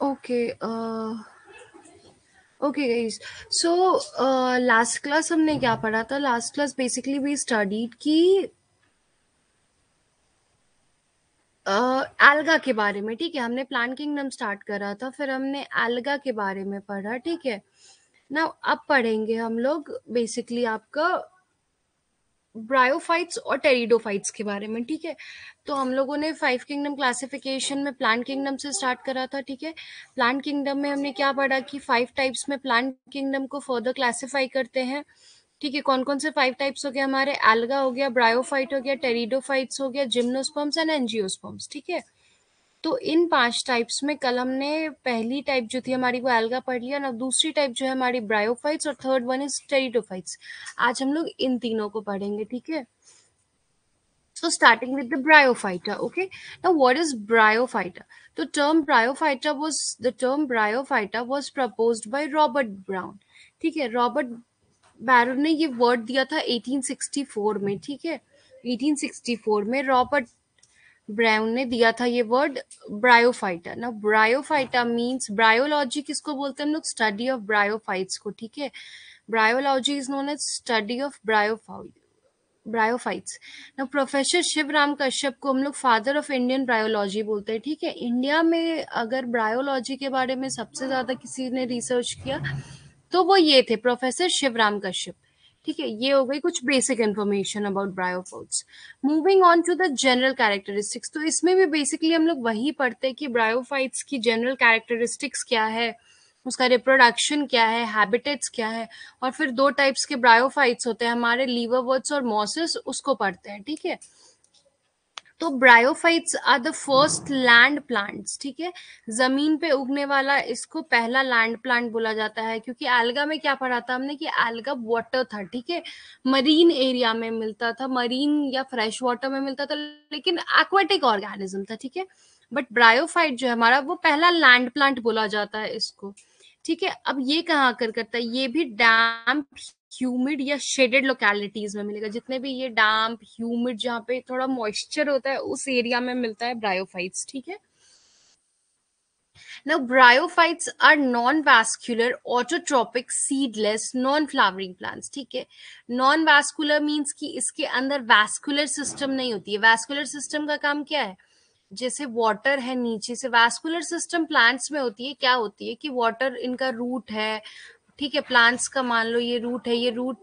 Okay okay guys. So last class हमने क्या पढ़ा था? Last class basically we studied की एल्गा के बारे में। ठीक है, हमने प्लांट किंगडम स्टार्ट करा था, फिर हमने एल्गा के बारे में पढ़ा। ठीक है ना, अब पढ़ेंगे हम लोग बेसिकली आपका ब्रायोफाइट्स और टेरिडोफाइट्स के बारे में। ठीक है, तो हम लोगों ने 5 किंगडम क्लासिफिकेशन में प्लांट किंगडम से स्टार्ट करा था। ठीक है, प्लांट किंगडम में हमने क्या पढ़ा कि 5 टाइप्स में प्लांट किंगडम को फर्दर क्लासिफाई करते हैं। ठीक है, कौन कौन से 5 टाइप्स हो गया हमारे? एल्गा हो गया, ब्रायोफाइट हो गया, टेरिडोफाइट्स हो गया, जिम्नोस्पर्म्स एंड एंजियोस्पर्म्स। ठीक है, तो इन 5 टाइप्स में कल हमने पहली टाइप जो थी हमारी वो एल्गा पढ़ लिया ना, दूसरी टाइप जो है हमारी ब्रायोफाइट्स और थर्ड वन इज टेरिडोफाइट्स। आज हम लोग इन तीनों को पढ़ेंगे। ठीक है, so starting with the bryophyta. Okay, now what is bryophyta? The term bryophyta was proposed by Robert Brown. ठीक है, रॉबर्ट बैरोन ने ये वर्ड दिया था 1864 में। ठीक है, 1864 में रॉबर्ट ब्राउन ने दिया था ये वर्ड ब्रायोफाइटा। ना ब्रायोफाइटा मींस, ब्रायोलॉजी किसको बोलते हैं हम लोग? स्टडी ऑफ ब्रायोफाइट्स को। ठीक है, bryology is known as study of bryophytes. ना प्रोफेसर शिवराम कश्यप को हम लोग फादर ऑफ इंडियन ब्रायोलॉजी बोलते हैं। ठीक है, इंडिया में अगर ब्रायोलॉजी के बारे में सबसे ज्यादा किसी ने रिसर्च किया तो वो ये थे, प्रोफेसर शिवराम कश्यप। ठीक है, ये हो गई कुछ basic information about bryophytes. Moving on to the general characteristics, तो इसमें भी बेसिकली हम लोग वही पढ़ते हैं कि ब्रायोफाइट्स की जनरल कैरेक्टरिस्टिक्स क्या है, उसका रिप्रोडक्शन क्या है, हैबिटेट्स क्या है, और फिर 2 टाइप्स के ब्रायोफाइट्स होते हैं हमारे, लीवरवर्ट्स और मॉसेस, उसको पढ़ते हैं। ठीक है, तो bryophytes are the first land plants. ठीक है, जमीन पे उगने वाला इसको पहला लैंड प्लांट बोला जाता है, क्योंकि एल्गा में क्या पढ़ा था हमने कि एल्गा वाटर था। ठीक है, मरीन एरिया में मिलता था, मरीन या फ्रेश वाटर में मिलता था, लेकिन एक्वाटिक ऑर्गेनिज्म था। ठीक है, बट ब्रायोफाइट जो है हमारा वो पहला लैंड प्लांट बोला जाता है इसको। ठीक है, अब ये कहाँ आकर करता है? ये भी डैम्प, ह्यूमिड या शेडेड लोकेलिटीज में मिलेगा। जितने भी ये डैम्प, ह्यूमिड, जहाँ पे थोड़ा मॉइस्चर होता है, उस एरिया में मिलता है ब्रायोफाइट्स। ठीक है, now bryophytes are non-vascular, autotrophic, seedless, non-flowering plants. ठीक है, non-vascular means कि इसके अंदर vascular system नहीं होती है। vascular system का काम क्या है? जैसे वाटर है नीचे से, वैस्कुलर सिस्टम प्लांट्स में होती है। क्या होती है कि वाटर इनका रूट है। ठीक है, प्लांट्स का मान लो ये रूट है, ये रूट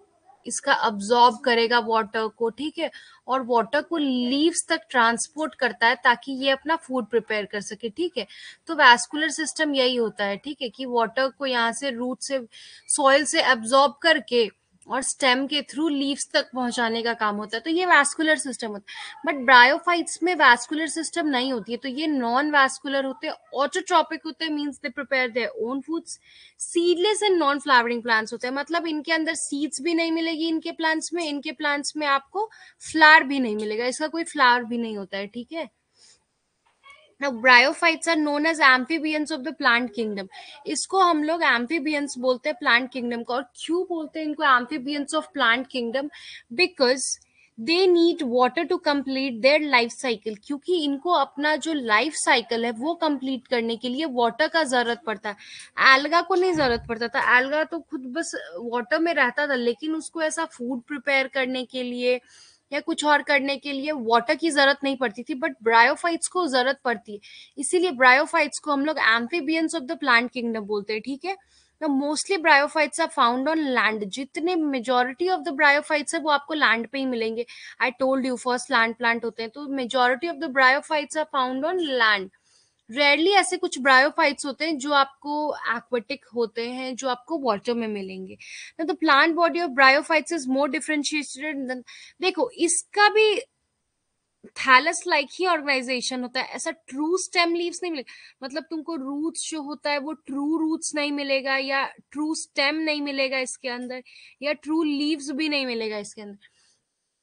इसका अब्सॉर्ब करेगा वाटर को। ठीक है, और वाटर को लीव्स तक ट्रांसपोर्ट करता है ताकि ये अपना फूड प्रिपेयर कर सके। ठीक है, तो वैस्कुलर सिस्टम यही होता है। ठीक है, कि वाटर को यहाँ से रूट से, सॉइल से अब्सॉर्ब करके और स्टेम के थ्रू लीव्स तक पहुंचाने का काम होता है, तो ये वैस्कुलर सिस्टम होता है। बट ब्रायोफाइट्स में वैस्कुलर सिस्टम नहीं होती है, तो ये नॉन वैस्कुलर होते हैं, ऑटोट्रॉपिक होते हैं, means they prepare their own foods. Seedless and non flowering plants होते हैं, मतलब इनके अंदर सीड्स भी नहीं मिलेगी इनके प्लांट्स में, इनके प्लांट्स में आपको फ्लावर भी नहीं मिलेगा, इसका कोई फ्लावर भी नहीं होता है। ठीक है, Now, bryophytes are known as amphibians of the plant kingdom. इसको हम लोग amphibians बोलते हैं plant kingdom को। और क्यों बोलते हैं इनको amphibians of plant kingdom? Because they need water to complete their life cycle. क्योंकि इनको अपना जो life cycle है वो complete करने के लिए water का जरूरत पड़ता है। alga को नहीं जरूरत पड़ता था, alga तो खुद बस water में रहता था, लेकिन उसको ऐसा food prepare करने के लिए या कुछ और करने के लिए वाटर की जरूरत नहीं पड़ती थी, बट ब्रायोफाइट्स को जरूरत पड़ती है। इसीलिए ब्रायोफाइट्स को हम लोग amphibians of the plant kingdom बोलते हैं। ठीक है, तो mostly bryophytes are found on land. जितने मेजोरिटी ऑफ द ब्रायोफाइट्स है वो आपको लैंड पे ही मिलेंगे। I told you first land plant होते हैं, तो majority of the bryophytes are found on land. Rarely ऐसे कुछ ब्रायोफाइट्स होते हैं जो आपको एक्वेटिक होते हैं, जो आपको वाटर में मिलेंगे। The plant body of bryophytes is more differentiated. देखो, इसका भी थैलस लाइक ही ऑर्गेनाइजेशन होता है, ऐसा ट्रू स्टेम लीव्स नहीं मिलेगा। मतलब तुमको रूट्स जो होता है वो ट्रू रूट्स नहीं मिलेगा, या ट्रू स्टेम नहीं मिलेगा इसके अंदर, या ट्रू लीव्स भी नहीं मिलेगा इसके अंदर,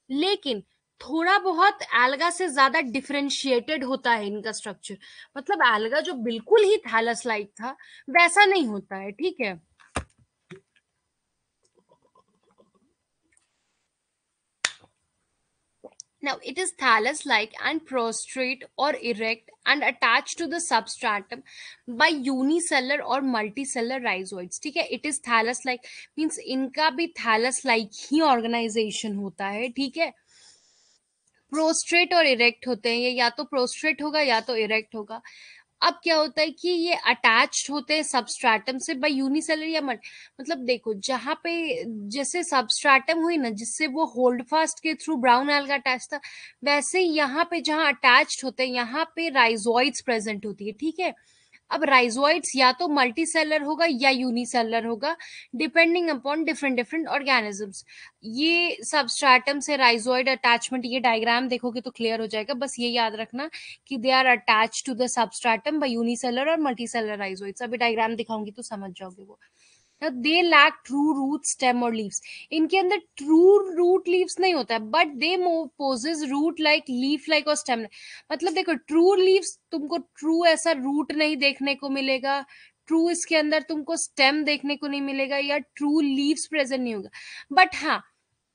लेकिन थोड़ा बहुत एल्गा से ज्यादा डिफरेंशिएटेड होता है इनका स्ट्रक्चर। मतलब एल्गा जो बिल्कुल ही थैलस लाइक था वैसा नहीं होता है। ठीक है, Now, it is thallus like and prostrate or erect and attached to the substratum by unicellular or multicellular rhizoids. ठीक है, it is thallus like means इनका भी thallus like ही organization होता है. ठीक है, प्रोस्ट्रेट और इरेक्ट होते हैं ये, या तो प्रोस्ट्रेट होगा या तो इरेक्ट होगा. अब क्या होता है कि ये अटैच्ड होते हैं सबस्ट्रैटम से बाय यूनिसेलर या मल्टी. मतलब देखो, जहां पे जैसे सबस्ट्रैटम हुई ना जिससे वो होल्ड फास्ट के थ्रू ब्राउन एल्गा अटैच था, वैसे ही यहाँ पे जहां अटैच्ड होते हैं यहाँ पे राइजोइड्स प्रेजेंट होती है. ठीक है, अब राइजोइड्स या तो मल्टीसेलर होगा या यूनिसेलर होगा, depending upon different different organisms. ये सबस्ट्रैटम से राइजोइड अटैचमेंट, ये डायग्राम देखोगे तो क्लियर हो जाएगा. बस ये याद रखना कि they are attach to the substratum by unicellular और मल्टीसेलर राइजोइड्स. अभी डायग्राम दिखाऊंगी तो समझ जाओगे वो. They lack true root stem और लीव्स. इनके अंदर ट्रू रूट लीव्स नहीं होता है, but they possess root like leaf like और स्टेम. मतलब देखो, ट्रू लीव्स तुमको ट्रू ऐसा रूट नहीं देखने को मिलेगा, ट्रू इसके अंदर तुमको स्टेम देखने को नहीं मिलेगा, या ट्रू लीव्स प्रेजेंट नहीं होगा. बट हाँ,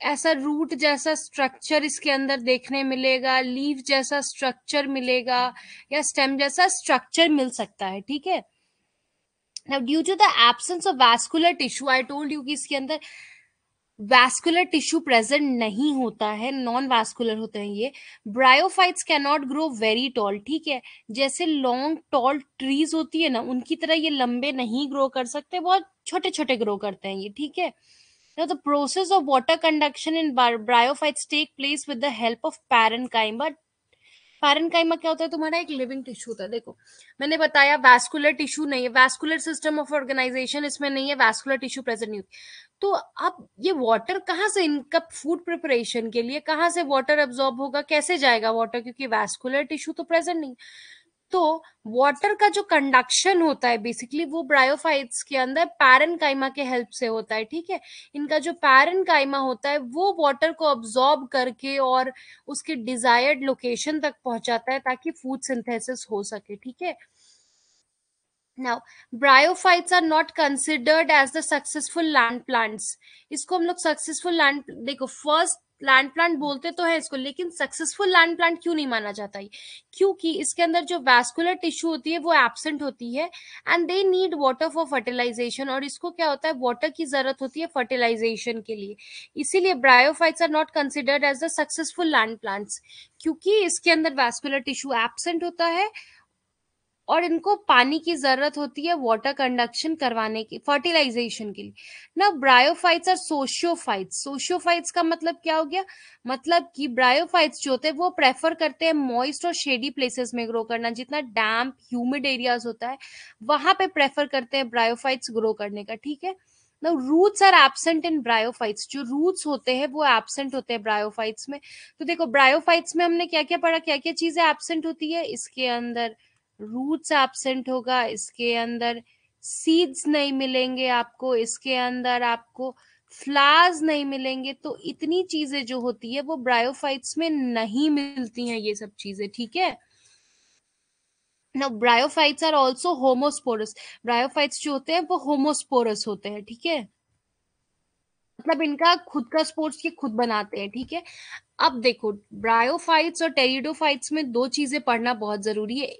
ऐसा रूट जैसा स्ट्रक्चर इसके अंदर देखने मिलेगा, लीफ जैसा स्ट्रक्चर मिलेगा, या स्टेम जैसा स्ट्रक्चर मिल सकता है. ठीक है, now due to the absence of vascular tissue, I told you कि इसके अंदर वैस्कुलर टिश्यू प्रेजेंट नहीं होता है, नॉन वैस्कुलर होते हैं ये. Bryophytes can not grow very tall. ठीक है, जैसे लॉन्ग टॉल ट्रीज होती है ना, उनकी तरह ये लंबे नहीं ग्रो कर सकते, बहुत छोटे छोटे ग्रो करते हैं ये. ठीक है, now the process of water conduction in bryophytes take place with the help of parenchyma. Parenchyma क्या होता है? तुम्हारा एक लिविंग टिश्यू होता है. देखो, मैंने बताया वैस्कुलर टिश्यू नहीं है, वैस्कुलर सिस्टम ऑफ ऑर्गेनाइजेशन इसमें नहीं है, वैस्कुलर टिश्यू प्रेजेंट नहीं होती. तो अब ये वाटर कहाँ से, इनका फूड प्रिपरेशन के लिए कहाँ से वाटर एब्जॉर्ब होगा, कैसे जाएगा वाटर, क्योंकि वैस्कुलर टिश्यू तो प्रेजेंट नहीं. तो वाटर का जो कंडक्शन होता है बेसिकली वो ब्रायोफाइट्स के अंदर पैरेन्काइमा के हेल्प से होता है. ठीक है, इनका जो पैरेन्काइमा होता है वो वाटर को अब्सॉर्ब करके और उसके डिजायर्ड लोकेशन तक पहुंचाता है ताकि फूड सिंथेसिस हो सके. ठीक है, now bryophytes are not considered as the successful land plants. इसको हम लोग सक्सेसफुल लैंड, देखो फर्स्ट लैंड प्लांट बोलते तो है इसको, लेकिन सक्सेसफुल लैंड प्लांट क्यों नहीं माना जाता है? क्योंकि इसके अंदर जो वैस्कुलर टिश्यू होती है वो एब्सेंट होती है, and they need water for fertilization. और इसको क्या होता है, वाटर की जरूरत होती है फर्टिलाइजेशन के लिए. इसीलिए bryophytes are not considered as the successful land plants, क्योंकि इसके अंदर वैस्कुलर टिश्यू एब्सेंट होता है और इनको पानी की जरूरत होती है वाटर कंडक्शन करवाने की, फर्टिलाइजेशन के लिए. ना ब्रायोफाइट्स और सोशियोफाइट्स. सोशियोफाइट्स का मतलब क्या हो गया? मतलब कि ब्रायोफाइट्स जो होते हैं वो प्रेफर करते हैं मॉइस्ट और शेडी प्लेसेस में ग्रो करना. जितना डैम्प ह्यूमिड एरियाज होता है वहां पे प्रेफर करते हैं ब्रायोफाइट्स ग्रो करने का. ठीक है, ना roots are absent in bryophytes. जो रूट्स होते हैं वो एब्सेंट होते हैं ब्रायोफाइट्स में. तो देखो, ब्रायोफाइट्स में हमने क्या क्या पढ़ा, क्या क्या चीजें एब्सेंट होती है इसके अंदर. रूट्स एब्सेंट होगा इसके अंदर, सीड्स नहीं मिलेंगे आपको इसके अंदर, आपको फ्लावर्स नहीं मिलेंगे. तो इतनी चीजें जो होती है वो ब्रायोफाइट्स में नहीं मिलती हैं, ये सब चीजें. ठीक है, now bryophytes are also homosporous. Bryophytes जो होते हैं वो होमोस्पोरस होते हैं. ठीक है, मतलब इनका खुद का स्पोर्स ये खुद बनाते हैं. ठीक है, अब देखो, ब्रायोफाइट्स और टेरिडोफाइट्स में दो चीजें पढ़ना बहुत जरूरी है,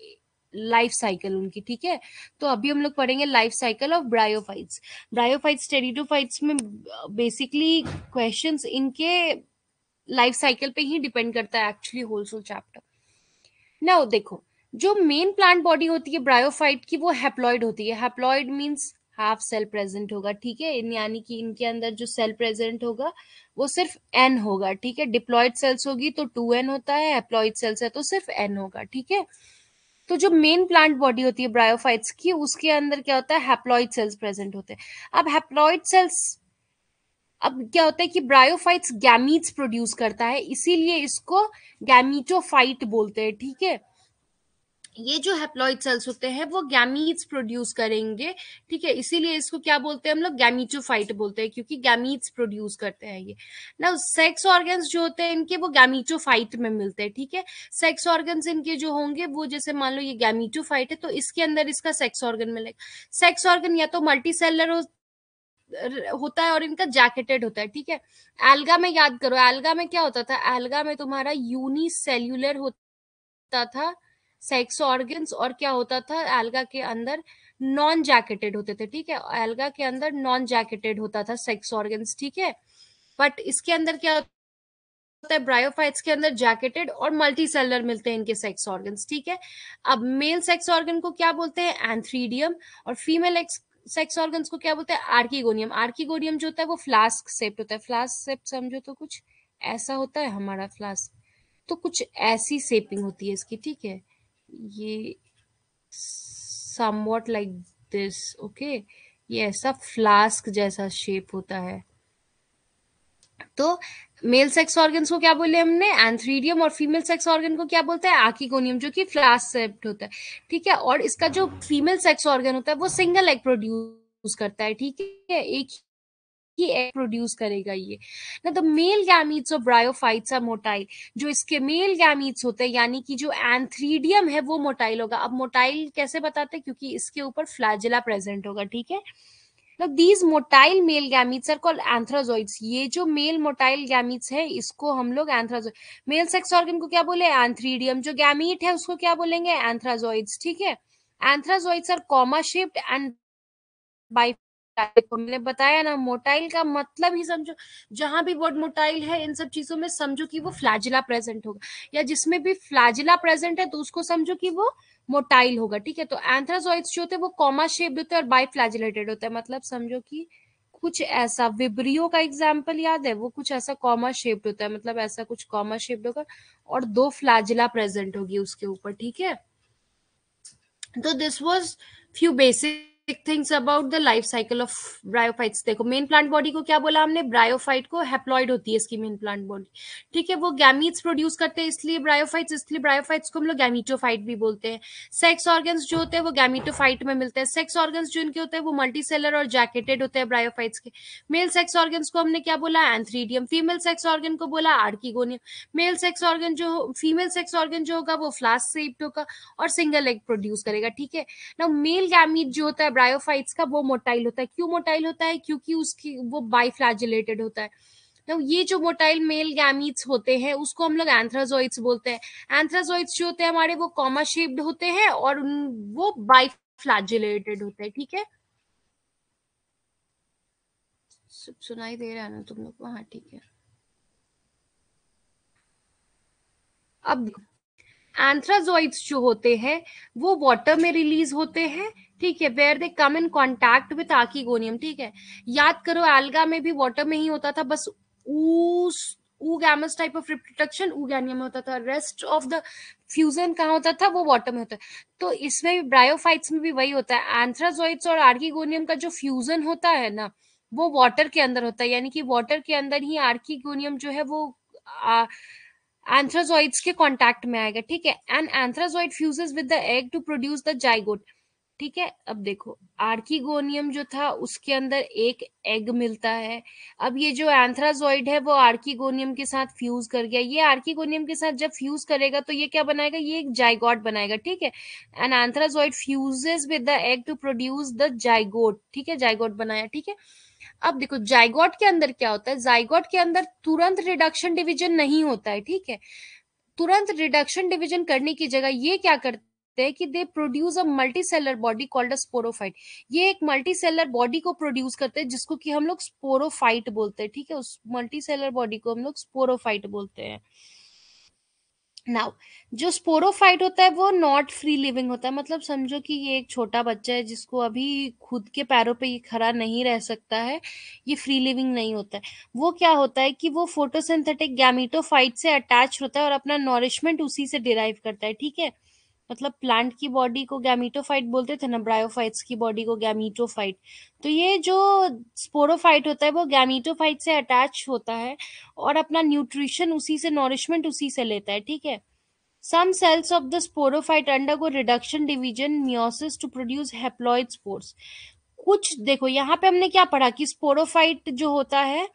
लाइफ साइकिल उनकी. ठीक है, तो अभी हम लोग पढ़ेंगे life cycle of bryophytes. Bryophytes pteridophytes में बेसिकली क्वेश्चंस इनके लाइफ साइकिल पे ही डिपेंड करता है एक्चुअली होल चैप्टर. नाउ देखो, जो मेन प्लांट बॉडी होती है ब्रायोफाइट की वो हैप्लॉइड होती है. Haploid means half cell present होगा. ठीक है, यानी कि इनके अंदर जो सेल प्रेजेंट होगा वो सिर्फ एन होगा. ठीक है, डिप्लॉइड सेल्स होगी तो 2n होता है, हैप्लॉइड सेल्स है तो सिर्फ n होगा. ठीक है, तो जो मेन प्लांट बॉडी होती है ब्रायोफाइट्स की उसके अंदर क्या होता है, हैप्लॉइड सेल्स प्रेजेंट होते हैं. अब हैप्लॉइड सेल्स, अब क्या होता है कि ब्रायोफाइट्स गैमीट्स प्रोड्यूस करता है, इसीलिए इसको गैमीटोफाइट बोलते हैं. ठीक है, ये जो हैप्लॉइड सेल्स होते हैं वो गैमीट्स प्रोड्यूस करेंगे. ठीक है, इसीलिए इसको क्या बोलते हैं हम लोग, गैमीटोफाइट बोलते हैं, क्योंकि गैमीट्स प्रोड्यूस करते हैं ये. ना सेक्स ऑर्गन्स जो होते हैं इनके वो गैमीटोफाइट में मिलते हैं. ठीक है, सेक्स ऑर्गन्स इनके जो होंगे वो, जैसे मान लो ये गैमीटोफाइट है तो इसके अंदर इसका सेक्स ऑर्गन मिलेगा. सेक्स ऑर्गन या तो मल्टी सेलर होता है और इनका जैकेटेड होता है, ठीक है। एल्गा में याद करो, एल्गा में क्या होता था, एल्गा में तुम्हारा यूनिसेल्यूलर होता था सेक्स ऑर्गन्स, और क्या होता था एल्गा के अंदर, नॉन जैकेटेड होते थे, ठीक है। एल्गा के अंदर नॉन जैकेटेड होता था सेक्स ऑर्गन्स, ठीक है। बट इसके अंदर क्या होता है, ब्रायोफाइट्स के अंदर जैकेटेड और मल्टी सेलर मिलते हैं इनके सेक्स ऑर्गन्स, ठीक है। अब मेल सेक्स ऑर्गन को क्या बोलते हैं, एंथ्रीडियम, और फीमेल सेक्स ऑर्गन्स को क्या बोलते हैं, आर्किगोनियम। आर्किगोनियम जो होता है वो फ्लास्क शेप्ड होता है, फ्लास्क शेप समझो तो कुछ ऐसा होता है हमारा फ्लास्क, तो कुछ ऐसी शेपिंग होती है इसकी, ठीक है। ये समवॉट लाइक दिस, ओके, ये ऐसा फ्लास्क जैसा शेप होता है। तो मेल सेक्स ऑर्गन्स को क्या बोले हमने, एंथ्रीडियम, और फीमेल सेक्स ऑर्गन को क्या बोलते हैं, आर्किगोनियम, जो कि फ्लास्क शेप्ड होता है, ठीक है। और इसका जो फीमेल सेक्स ऑर्गन होता है वो सिंगल एग प्रोड्यूस करता है, ठीक है, एक ही एग प्रोड्यूस करेगा ये ना। The male gametes of bryophytes are motile, जो इसके मेल गैमीट्स होते हैं यानी कि जो एंथ्रीडियम है वो मोटाइल होगा। अब मोटाइल कैसे बताते हैं, क्योंकि इसके ऊपर फ्लैजिला प्रेजेंट होगा, ठीक है। Now these motile male gametes are called anthrazoids. ये जो मेल मोटाइल गैमीट्स है इसको हम लोग एंथ्राजोइड, मेल सेक्स ऑर्गन को क्या बोले, एंथ्रीडियम, जो गैमीट है उसको क्या बोलेंगे, एंथ्राजोइड्स, ठीक है। Antherozoids are comma shaped and bi, मैंने बताया ना, मोटाइल का मतलब ही समझो, जहां भी वर्ड मोटाइल है इन सब चीजों में समझो कि वो फ्लैजिला प्रेजेंट होगा, या जिसमें भी फ्लैजिला प्रेजेंट है तो उसको समझो कि वो मोटाइल होगा, ठीक है। तो एंथ्राजोइड्स जो होते हैं वो कॉमा शेप्ड होते हैं और बाई फ्लैजिलेटेड होते हैं, मतलब समझो कि कुछ ऐसा, विब्रियो का एग्जाम्पल याद है, वो कुछ ऐसा कॉमा शेप्ड होता है, मतलब ऐसा कुछ कॉमा शेप्ड होगा और दो फ्लैजिला प्रेजेंट होगी उसके ऊपर, ठीक है। तो this was few basic things about the life cycle of bryophytes. देखो मेन प्लांट बॉडी को क्या बोला हमने, ब्रायोफाइट को हैप्लॉइड होती है इसकी मेन प्लांट बॉडी, ठीक है। वो गैमीट्स प्रोड्यूस करते हैं इसलिए ब्रायोफाइट्स, इसलिए ब्रायोफाइट्स को हम लोग गैमीटोफाइट भी बोलते हैं। सेक्स ऑर्गन्स जो होते हैं वो गैमीटोफाइट में मिलते हैं। सेक्स ऑर्गन्स जो इनके होते हैं वो मल्टीसेलर और जैकेटेड होते हैं ब्रायोफाइट्स के। मेल सेक्स ऑर्गन्स को हमने क्या बोला, एंथ्रीडियम। फीमेल सेक्स ऑर्गन को बोला आर्किगोनियम। मेल सेक्स ऑर्गन जो, फीमेल सेक्स ऑर्गन जो होगा वो फ्लास्क शेप्ड होगा और सिंगल एग प्रोड्यूस करेगा, ठीक है ना। मेल गैमीट जो होता है ब्रायोफाइट्स का वो मोटाइल होता है। क्यों मोटाइल होता है, क्योंकि उसकी वो बाइफ्लैजिलेटेड होता है। तो ये जो मोटाइल मेल गैमीट्स होते हैं उसको हम लोग एंथ्राजोइड्स बोलते हैं। एंथ्राजोइड्स जो होते हैं हमारे वो कॉमा शेप्ड होते हैं और वो बाइफ्लैजिलेटेड होते हैं, ठीक है। सुनाई दे रहा है ना तुम लोग को, हाँ ठीक है। अब एंथ्राजोइड्स जो होते हैं वो वाटर में रिलीज होते हैं, ठीक है, where they come in contact with archegonium, ठीक है। याद करो एल्गा में भी वाटर में ही होता था, बस ऊ गैमस टाइप ऑफ रिप्रोडक्शन ऊगैनियम में होता था, रेस्ट ऑफ द फ्यूजन कहाँ होता था, वो वाटर में होता है। तो इसमें भी ब्रायोफाइट्स में भी वही होता है, एंथ्राजोइड्स और आर्किगोनियम का जो फ्यूजन होता है ना वो वाटर के अंदर होता है, यानी कि वाटर के अंदर ही आर्किगोनियम जो है वो एंथ्राजोइड्स के कांटेक्ट में आएगा, ठीक है। And antherozoid fuses with the egg to produce the zygote, ठीक है। अब देखो आर्किगोनियम जो था उसके अंदर एक एग मिलता है। अब ये जो एंथ्राजोइड है वो आर्किगोनियम के साथ फ्यूज कर गया, ये आर्किगोनियम के साथ जब फ्यूज करेगा तो ये क्या बनाएगा, ये एक जाइगोट बनाएगा, ठीक है। And antherozoid fuses with the egg to produce the zygote, ठीक है, जाइगोट बनाया, ठीक है। अब देखो जाइगोट के अंदर क्या होता है, जाइगोट के अंदर तुरंत रिडक्शन डिवीजन नहीं होता है, ठीक है। तुरंत रिडक्शन डिवीजन करने की जगह ये क्या करते हैं कि they produce a multicellular body called a sporophyte. ये एक मल्टीसेलर बॉडी को प्रोड्यूस करते हैं जिसको कि हम लोग स्पोरोफाइट बोलते हैं, ठीक है। उस मल्टीसेलर बॉडी को हम लोग स्पोरोफाइट बोलते हैं। नाउ जो स्पोरोफाइट होता है वो नॉट फ्री लिविंग होता है, मतलब समझो कि ये एक छोटा बच्चा है जिसको अभी खुद के पैरों पे ये खड़ा नहीं रह सकता है, ये फ्री लिविंग नहीं होता है। वो क्या होता है कि वो फोटोसिंथेटिक गैमीटोफाइट से अटैच होता है और अपना नॉरिशमेंट उसी से डिराइव करता है, ठीक है। मतलब प्लांट की बॉडी को गैमीटोफाइट बोलते थे ना, ब्रायोफाइट्स की बॉडी को गैमीटोफाइट। तो ये जो स्पोरोफाइट होता है वो गैमीटोफाइट से अटैच होता है और अपना न्यूट्रिशन उसी से, नॉरिशमेंट उसी से लेता है, ठीक है। Some cells of the sporophyte undergo reduction division meiosis to produce haploid spores. कुछ देखो यहाँ पे हमने क्या पढ़ा कि स्पोरोफाइट जो होता है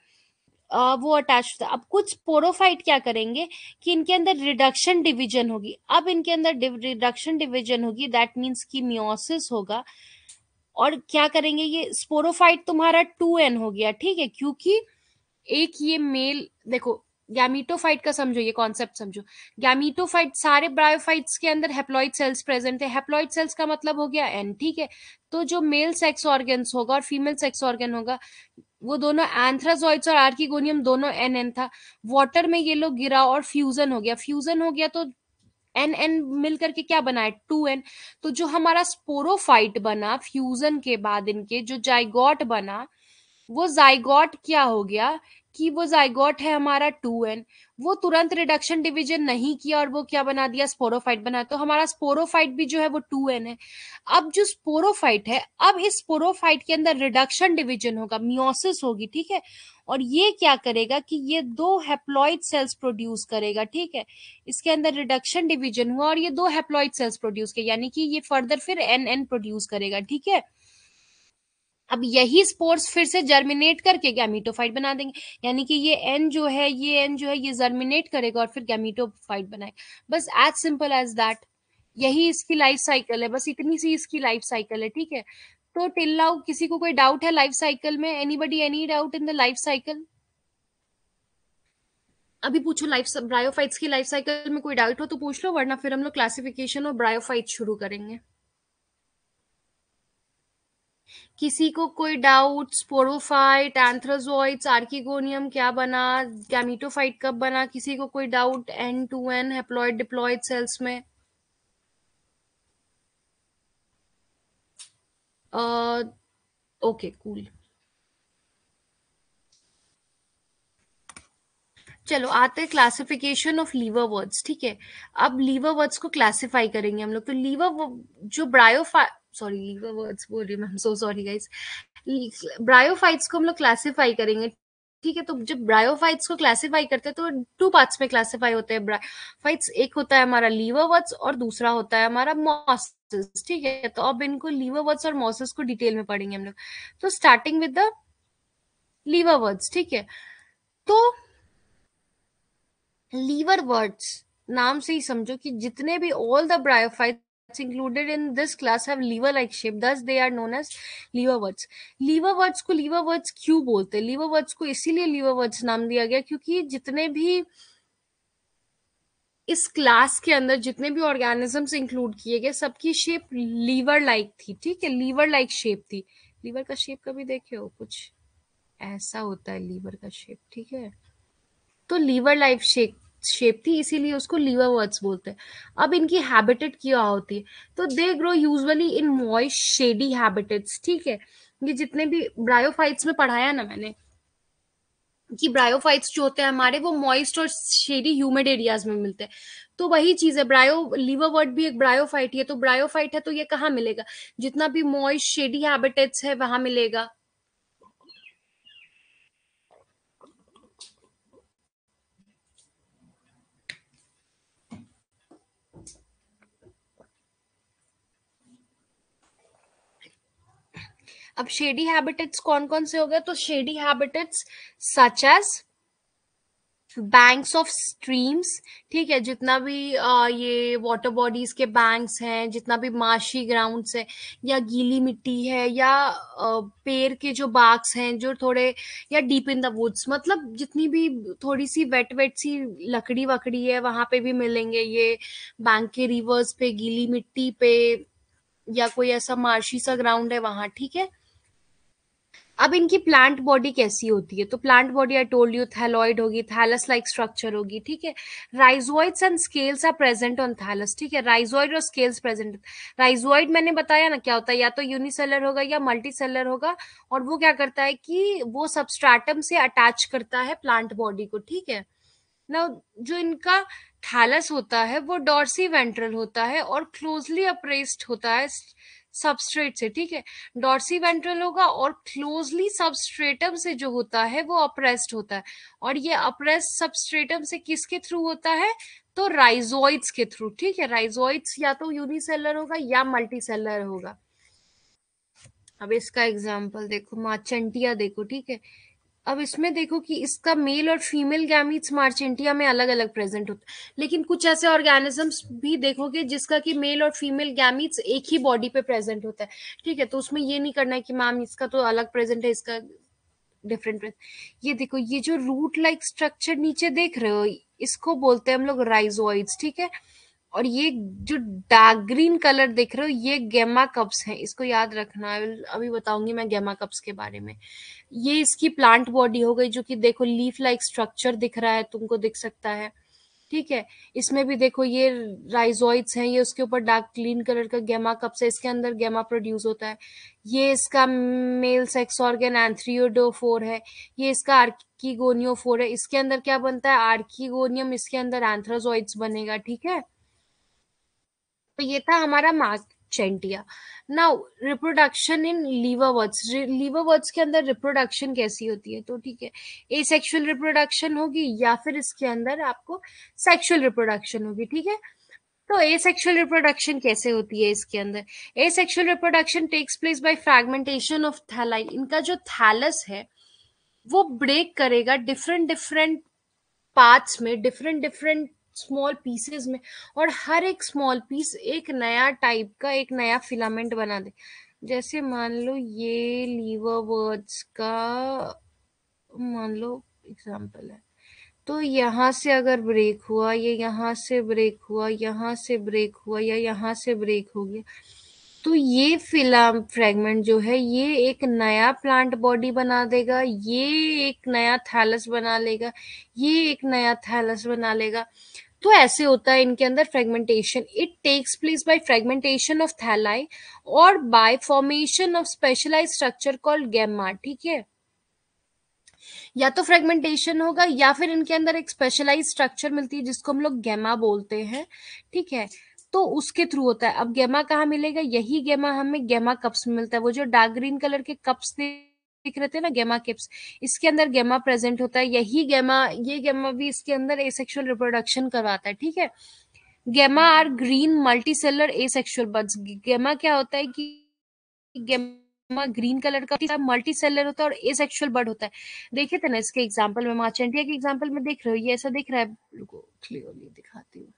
वो अटैच होता है। अब कुछ स्पोरोफाइट क्या करेंगे कि इनके अंदर रिडक्शन डिवीजन होगी। अब इनके अंदर रिडक्शन डिवीजन होगी, दैट मीन्स कि मियोसिस होगा और क्या करेंगे, ये स्पोरोफाइट तुम्हारा 2n हो गया, ठीक है, क्योंकि एक ये मेल, देखो गैमीटोफाइट का समझो, ये कॉन्सेप्ट समझो। गैमीटोफाइट, सारे ब्रायोफाइट्स के अंदर हैप्लॉइड सेल्स प्रेजेंट है, हैप्लॉइड सेल्स का मतलब हो गया एन, ठीक है। तो जो मेल सेक्स ऑर्गन्स होगा और फीमेल सेक्स ऑर्गन होगा, वो दोनों एंथ्राजोइड्स और आर्किगोनियम दोनों एन एन था। वाटर में ये लोग गिरा और फ्यूजन हो गया, फ्यूजन हो गया तो एन एन मिल करके क्या बना है, 2n। तो जो हमारा स्पोरोफाइट बना फ्यूजन के बाद, इनके जो जाइगोट बना, वो जाइगोट क्या हो गया कि वो जाइगोट है हमारा 2n। वो तुरंत रिडक्शन डिवीजन नहीं किया और वो क्या बना दिया, स्पोरोफाइट बना, तो हमारा स्पोरोफाइट भी जो है वो 2n है। अब जो स्पोरोफाइट है, अब इस स्पोरोफाइट के अंदर रिडक्शन डिवीजन होगा, मियोसिस होगी, ठीक है। और ये क्या करेगा कि ये दो हैप्लॉइड सेल्स प्रोड्यूस करेगा, ठीक है। इसके अंदर रिडक्शन डिवीजन हुआ और ये दो हैप्लॉइड सेल्स प्रोड्यूस किया, यानी कि ये फर्दर फिर एन एन प्रोड्यूस करेगा, ठीक है। अब यही स्पोर्स फिर से जर्मिनेट करके गैमीटोफाइट बना देंगे, यानी कि ये एन जो है ये जर्मिनेट करेगा और फिर गैमीटोफाइट बनाएगा। बस एज सिंपल एज दैट, यही इसकी लाइफ साइकिल है, बस इतनी सी इसकी लाइफ साइकिल है, ठीक है। तो टिल नाउ किसी को कोई डाउट है लाइफ साइकिल में, anybody any doubt in the life cycle? अभी पूछो, लाइफ ब्रायोफाइट्स की लाइफ साइकिल में कोई डाउट हो तो पूछ लो, वरना फिर हम लोग क्लासिफिकेशन और ब्रायोफाइट शुरू करेंगे। किसी को कोई डाउट, स्पोरोफाइट, एंथ्राजोइड्स, आर्किगोनियम क्या बना, गैमीटोफाइट कब बना, किसी को कोई doubt, N2N haploid diploid cells में? Okay cool. चलो आते हैं क्लासिफिकेशन ऑफ लीवर वर्ड्स, ठीक है। अब लीवर वर्ड्स को क्लासिफाई करेंगे हम लोग। तो जो ब्रायोफा सॉरी लीवर वर्ड्स बोल रही हूँ मैं, सो सॉरी गाइस। ब्रायोफाइट्स को हम लोग क्लासिफाई करेंगे, ठीक है। तो जब ब्रायोफाइट्स को क्लासिफाई करते हैं तो टू पार्ट्स में क्लासिफाई होते हैं ब्रायोफाइट्स। एक होता है हमारा लीवर वर्ड्स और दूसरा होता है हमारा मॉसिस, ठीक है। तो अब इनको लीवर वर्ड्स और मॉसिस को डिटेल में पढ़ेंगे हम लोग। तो starting with the liverworts, ठीक है। तो लीवर वर्ड्स, नाम से ही समझो कि जितने भी all the bryophytes included in this class have liver like shape, thus they are known as liver words। liver words को liver words क्यों बोलते हैं? liver words को इसीलिए liver words नाम दिया गया क्योंकि जितने भी इस क्लास के अंदर जितने भी ऑर्गेनिजम्स इंक्लूड किए गए, सबकी शेप लीवर लाइक थी, ठीक है। लीवर लाइक शेप थी। लीवर का शेप कभी देखे हो? कुछ ऐसा होता है लीवर का शेप, ठीक है। तो लीवर लाइफ शेप थी, इसीलिए उसको लीवर वर्ड्स बोलते हैं। अब इनकी हैबिटेट क्या होती है? तो they grow usually in moist shady habitats, ठीक है। ये जितने भी ब्रायोफाइट्स में पढ़ाया ना मैंने कि ब्रायोफाइट्स जो होते हैं हमारे, वो मॉइस्ट और शेडी ह्यूमिड एरियाज में मिलते हैं। तो वही चीज है, ब्रायो लीवर वर्ड भी एक ब्रायोफाइट ही है। तो ब्रायोफाइट है तो ये कहाँ मिलेगा? जितना भी मॉइस्ट शेडी हैबिटेट्स है वहां मिलेगा। अब शेडी हैबिटेट्स कौन कौन से हो गए? तो shady habitats such as banks of streams, ठीक है। जितना भी ये वाटर बॉडीज के बैंक्स हैं, जितना भी माशी ग्राउंड्स है, या गीली मिट्टी है, या पेड़ के जो बाग्स हैं जो थोड़े, या डीप इन द वुड्स, मतलब जितनी भी थोड़ी सी वेट वेट सी लकड़ी वकड़ी है वहां पे भी मिलेंगे ये बैंक के, रिवर्स पे, गीली मिट्टी पे, या कोई ऐसा मार्शी सा ग्राउंड है वहां, ठीक है। अब इनकी प्लांट बॉडी कैसी होती है? तो plant body I told you thalloid होगी, थैलस लाइक स्ट्रक्चर होगी, ठीक है। Rhizoids and scales are present on thallus, ठीक है। राइजोइड और स्केल्स प्रेजेंट। राइजोइड मैंने बताया ना क्या होता है, या तो यूनिसेलर होगा या मल्टीसेलर होगा, और वो क्या करता है कि वो सबस्ट्रेटम से अटैच करता है प्लांट बॉडी को, ठीक है ना। जो इनका थैलस होता है वो डॉर्सी वेंट्रल होता है और क्लोजली अप्रेस्ड होता है सबस्ट्रेट से, ठीक है। डॉर्सी वेंट्रल होगा और क्लोजली सबस्ट्रेटम से जो होता है वो अप्रेस्ड होता है। और ये अप्रेस्ड सबस्ट्रेटम से किसके थ्रू होता है? तो राइजोइड्स के थ्रू, ठीक है। राइजोइड्स या तो यूनिसेलर होगा या मल्टीसेलर होगा। अब इसका एग्जाम्पल देखो, माचंटिया देखो, ठीक है। अब इसमें देखो कि इसका मेल और फीमेल गैमीट्स मार्चेंटिया में अलग अलग प्रेजेंट होते हैं, लेकिन कुछ ऐसे ऑर्गेनिजम्स भी देखोगे जिसका कि मेल और फीमेल गैमीट्स एक ही बॉडी पे प्रेजेंट होता है। ठीक है, तो उसमें ये नहीं करना है कि मैम इसका तो अलग प्रेजेंट है, इसका डिफरेंट प्रेजेंट। ये देखो, ये जो रूट लाइक स्ट्रक्चर नीचे देख रहे हो, इसको बोलते हैं हम लोग राइजोइड्स। ठीक है, और ये जो डार्क ग्रीन कलर देख रहे हो, ये गेमा कप्स हैं, इसको याद रखना। अभी बताऊंगी मैं गेमा कप्स के बारे में। ये इसकी प्लांट बॉडी हो गई, जो कि देखो लीफ लाइक स्ट्रक्चर दिख रहा है, तुमको दिख सकता है। ठीक है, इसमें भी देखो ये राइजोइड्स हैं, ये उसके ऊपर डार्क ग्रीन कलर का गेमा कप्स है, इसके अंदर गेमा प्रोड्यूस होता है। ये इसका मेल सेक्स ऑर्गन एंथ्रियोडोफोर है, ये इसका आर्किगोनियोफोर है, इसके अंदर क्या बनता है, आर्किगोनियम, इसके अंदर एंथ्राजोइड्स बनेगा। ठीक है, तो ये था हमारा मार्चेंटिया। Now reproduction in लीवरवर्ट्स। लीवरवर्ट्स के अंदर रिप्रोडक्शन कैसी होती है, तो ठीक है, एसेक्सुअल रिप्रोडक्शन होगी या फिर इसके अंदर आपको सेक्सुअल रिप्रोडक्शन होगी। ठीक है, तो एसेक्सुअल रिप्रोडक्शन कैसे होती है इसके अंदर? Asexual reproduction takes place by fragmentation of thalli. इनका जो थैलस है वो ब्रेक करेगा डिफरेंट डिफरेंट पार्ट्स में, डिफरेंट डिफरेंट स्मॉल पीसेस में, और हर एक स्मॉल पीस एक नया टाइप का, एक नया फिलामेंट बना दे। जैसे मान लो ये लीवर वर्ड्स का मान लो एग्जाम्पल है, तो यहाँ से अगर ब्रेक हुआ, ये यहाँ से ब्रेक हुआ, यहाँ से ब्रेक हुआ, या यहाँ से ब्रेक हो गया, तो ये फिलाम फ्रेगमेंट जो है ये एक नया प्लांट बॉडी बना देगा, ये एक नया थैलस बना लेगा, ये एक नया थैलस बना लेगा। तो ऐसे होता है इनके अंदर fragmentation. It takes place by fragmentation of thalli और by formation of specialised structure called gemma. ठीक है, या तो फ्रेगमेंटेशन होगा या फिर इनके अंदर एक स्पेशलाइज स्ट्रक्चर मिलती है जिसको हम लोग गैमा बोलते हैं। ठीक है, तो उसके थ्रू होता है। अब गैमा कहाँ मिलेगा? यही गैमा हमें गैमा कप्स में मिलता है। वो जो डार्क ग्रीन कलर के कप्स दिख रहे थे ना, गैमा कप्स, इसके अंदर गैमा प्रेजेंट होता है। यही गैमा, ये गैमा भी इसके अंदर एसेक्सुअल रिप्रोडक्शन करवाता है। ठीक है, gemma are green multicellular asexual buds. Gemma क्या होता है कि गेमा ग्रीन कलर का मल्टी सेलर होता है और एसेक्सुअल बर्ड होता है। देखे थे ना इसके एग्जांपल में, मार्चेंटिया के एग्जांपल में देख रहे हो, ये ऐसा दिख रहा है। रुको क्लियरली दिखाती हूँ।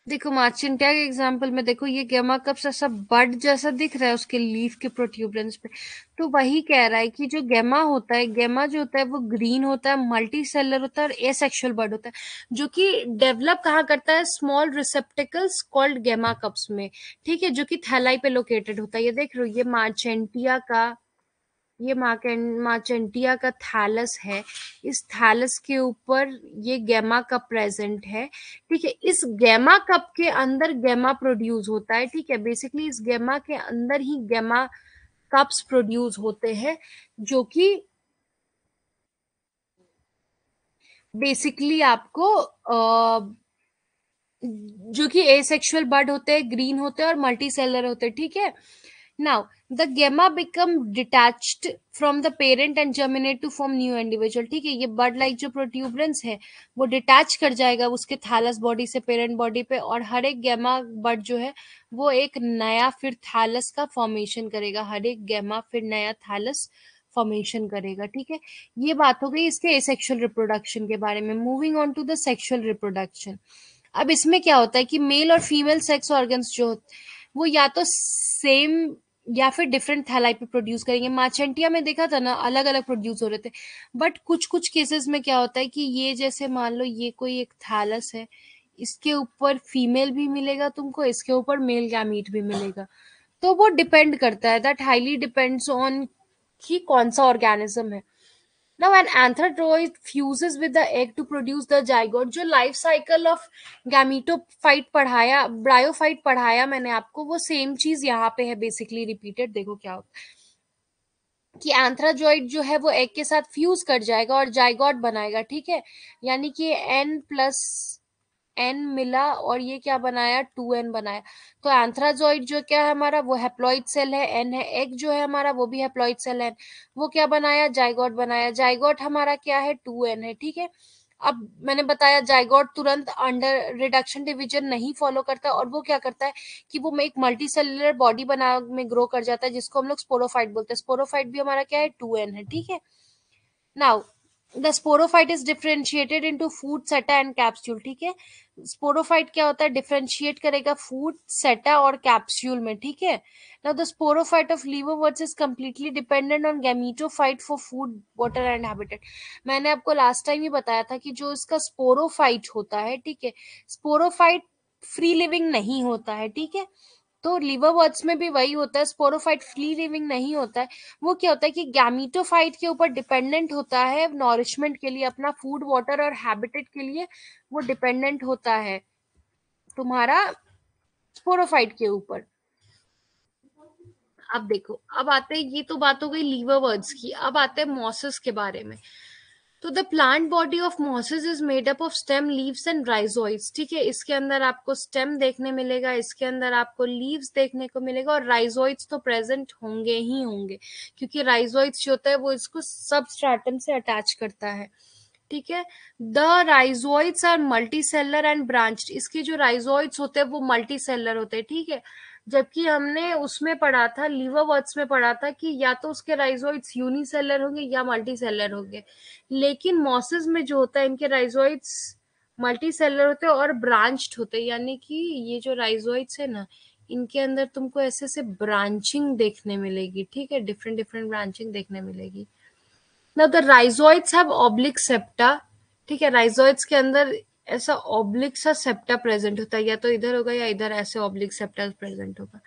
देखो मार्चेंटिया के एग्जांपल में देखो, ये गेमा कप्स ऐसा बड जैसा दिख रहा है उसके लीफ के प्रोट्यूबरेंस पे। तो वही कह रहा है कि जो गेमा होता है, गेमा जो होता है वो ग्रीन होता है, मल्टी सेलर होता है और एसेक्सुअल बड होता है, जो कि डेवलप कहाँ करता है? स्मॉल रिसेप्टिकल्स कॉल्ड गेमा कप्स में। ठीक है, जो कि थैलाई पे लोकेटेड होता है। ये देख रहे हो, ये मार्चेंटिया का, ये मार्चेंटिया का थैलस है। इस थैलस के ऊपर ये गैमा कप प्रेजेंट है। ठीक है, इस गैमा कप के अंदर गैमा प्रोड्यूस होता है। ठीक है, बेसिकली इस गैमा के अंदर ही गैमा कप्स प्रोड्यूस होते हैं, जो कि बेसिकली आपको जो कि एसेक्सुअल बड होते हैं, ग्रीन होते हैं और मल्टी सेलर होते हैं। ठीक है, now the gemma become detached from the parent and germinate to form new individual. ठीक है, ये बर्ड लाइक जो प्रोट्यूबरेंस है वो डिटैच कर जाएगा उसके थैलस बॉडी से पेरेंट बॉडी पे, और हर एक गेमा बर्ड जो है वो एक नया फिर थैलस का फॉर्मेशन करेगा। हर एक गेमा फिर नया थैलस फॉर्मेशन करेगा। ठीक है, ये बात हो गई इसके एसेक्सुअल रिप्रोडक्शन के बारे में। Moving on to the sexual reproduction. अब इसमें क्या होता है कि मेल और फीमेल सेक्स ऑर्गन्स जो वो या तो सेम या फिर डिफरेंट थैलाई पे प्रोड्यूस करेंगे। मार्चेंटिया में देखा था ना, अलग अलग प्रोड्यूस हो रहे थे। बट कुछ कुछ केसेस में क्या होता है कि ये जैसे मान लो ये कोई एक थैलस है, इसके ऊपर फीमेल भी मिलेगा तुमको, इसके ऊपर मेल गैमीट भी मिलेगा। तो वो डिपेंड करता है, दैट हाईली डिपेंड्स ऑन कि कौन सा ऑर्गेनिज्म है। Now, an anthrozoid fuses with the egg to produce the zygote। जो लाइफ साइकिल ऑफ गैमीटोफाइट पढ़ाया, ब्रायोफाइट पढ़ाया मैंने आपको, वो सेम चीज यहाँ पे है बेसिकली रिपीटेड। देखो क्या होता है कि एंथ्राजॉइड जो है वो एग के साथ फ्यूज कर जाएगा और जाइगोट बनाएगा। ठीक है, यानी कि N+N मिला और ये क्या बनाया? 2N बनाया। तो एंथ्राजॉइड जो क्या है हमारा, वो हैप्लॉइड सेल है, N है। एग जो है हमारा वो भी हैप्लॉइड सेल है, वो क्या बनाया? जाइगोट बनाया। जाइगोट हमारा क्या है? 2N है। ठीक है, अब मैंने बताया जाइगोट तुरंत अंडर रिडक्शन डिवीजन नहीं फॉलो करता, और वो क्या करता है कि वो एक मल्टी सेलुलर बॉडी बना में ग्रो कर जाता है, जिसको हम लोग स्पोरोफाइट बोलते हैं। स्पोरोफाइट भी हमारा क्या है, 2n है, ठीक है। Now the sporophyte is differentiated into food, सेटा एंड कैप्सूल, ठीक है। स्पोरोफाइट क्या होता है, डिफरेंशिएट करेगा फूड, सेटा और कैप्सूल में, ठीक है। Now the sporophyte of liverworts is completely dependent on gametophyte for food, water and habitat. मैंने आपको लास्ट टाइम ही बताया था कि जो इसका स्पोरोफाइट होता है, ठीक है, स्पोरोफाइट फ्री लिविंग नहीं होता है, ठीक है। तो लिवरवर्ट्स में भी वही होता है, स्पोरोफाइट फ्री लिविंग नहीं होता है। वो क्या होता है कि गैमीटोफाइट के ऊपर डिपेंडेंट होता है नॉरिशमेंट के लिए, अपना फूड, वाटर और हैबिटेट के लिए वो डिपेंडेंट होता है तुम्हारा स्पोरोफाइट के ऊपर। अब देखो, अब आते हैं, ये तो बात हो गई लीवरवर्ट्स की, अब आते हैं मॉसेस के बारे में। तो the plant body of mosses is made up of stem, leaves and rhizoids, ठीक है। इसके अंदर आपको स्टेम देखने मिलेगा, इसके अंदर आपको लीव्स देखने को मिलेगा, और राइजोइड्स तो प्रेजेंट होंगे ही होंगे, क्योंकि राइजोइड्स जो होता है वो इसको सबस्ट्रेटम से अटैच करता है, ठीक है। The rhizoids are multicellular and branched, इसके जो राइजोइड्स होते हैं वो मल्टी सेलर होते हैं, ठीक है। जबकि हमने उसमें पढ़ा था, लीवरवर्ट्स में पढ़ा था कि या तो उसके राइजोइड्स यूनिसेलर होंगे या मल्टी सेलर होंगे, लेकिन मॉसेस में जो होता है इनके राइजोइड्स मल्टी सेलर होते हैं और ब्रांच्ड होते हैं, यानी कि ये जो राइजोइड्स है ना, इनके अंदर तुमको ऐसे से ब्रांचिंग देखने मिलेगी, ठीक है, डिफरेंट डिफरेंट ब्रांचिंग देखने मिलेगी। Now the rhizoids have oblique septa, ठीक है, राइजोइड्स के अंदर ऐसा ऑब्लिक सा सेप्टा प्रेजेंट होता है, या तो इधर होगा या इधर ऐसे ऑब्लिक सेप्टा प्रेजेंट होगा।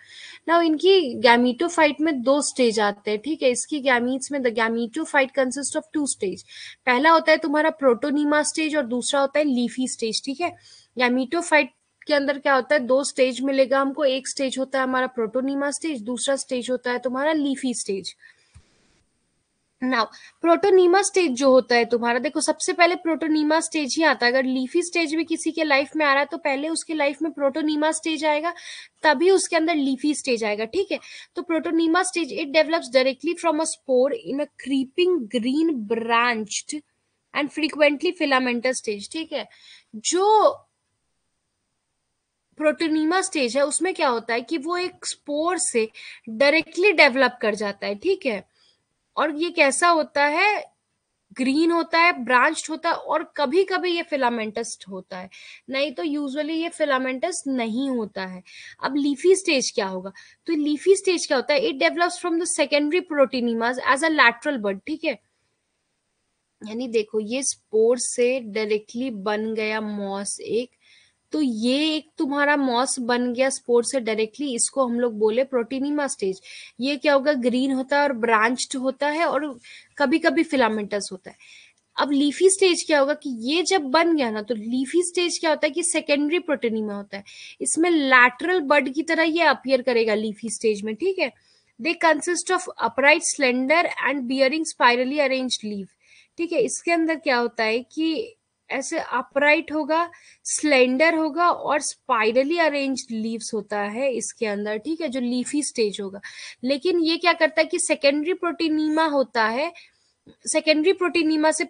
नाउ इनकी गैमीटोफाइट में दो स्टेज आते हैं, ठीक है। इसकी गैमीट्स में the gametophyte consist of two stage. पहला होता है तुम्हारा प्रोटोनीमा स्टेज और दूसरा होता है लीफी स्टेज, ठीक है। गैमीटोफाइट के अंदर क्या होता है, दो स्टेज मिलेगा हमको। एक स्टेज होता है हमारा प्रोटोनीमा स्टेज, दूसरा स्टेज होता है तुम्हारा leafy stage. Now protonema stage जो होता है तुम्हारा, देखो सबसे पहले प्रोटोनीमा स्टेज ही आता है। अगर लीफी स्टेज भी किसी के लाइफ में आ रहा है तो पहले उसके लाइफ में प्रोटोनीमा स्टेज आएगा, तभी उसके अंदर लीफी स्टेज आएगा, ठीक है। तो protonema stage it develops directly from a spore in a creeping green branched and frequently filamentous stage, ठीक है। जो प्रोटोनीमा स्टेज है उसमें क्या होता है कि वो एक स्पोर से डायरेक्टली डेवलप कर जाता है, ठीक है। और ये कैसा होता है, ग्रीन होता है, ब्रांच्ड होता है, और कभी कभी ये फिलामेंटस होता है, नहीं तो यूजुअली ये फिलामेंटस नहीं होता है। अब लीफी स्टेज क्या होगा, तो लीफी स्टेज क्या होता है, it develops from the secondary protonemas as a lateral bud, ठीक है। यानी देखो ये स्पोर से डायरेक्टली बन गया मॉस एक, तो ये एक तुम्हारा मॉस बन गया स्पोर से डायरेक्टली, इसको हम लोग बोले प्रोटीनिमा स्टेज। ये क्या होगा, ग्रीन होता है और ब्रांच्ड होता है और कभी कभी फिलामेंटस होता है। अब लीफी स्टेज क्या होगा कि ये जब बन गया ना, तो लीफी स्टेज क्या होता है कि सेकेंडरी प्रोटीनिमा होता है, इसमें लैटरल बड की तरह ये अपीयर करेगा लीफी स्टेज में, ठीक है। They consist of upright slender and bearing spirally arranged leaf, ठीक है। इसके अंदर क्या होता है कि ऐसे अपराइट होगा, स्लेंडर होगा और स्पाइरली अरेंज्ड लीव्स होता है इसके अंदर, ठीक है, जो लीफी स्टेज होगा। लेकिन ये क्या करता है कि सेकेंडरी प्रोटीनीमा होता है, सेकेंडरी प्रोटीनीमा से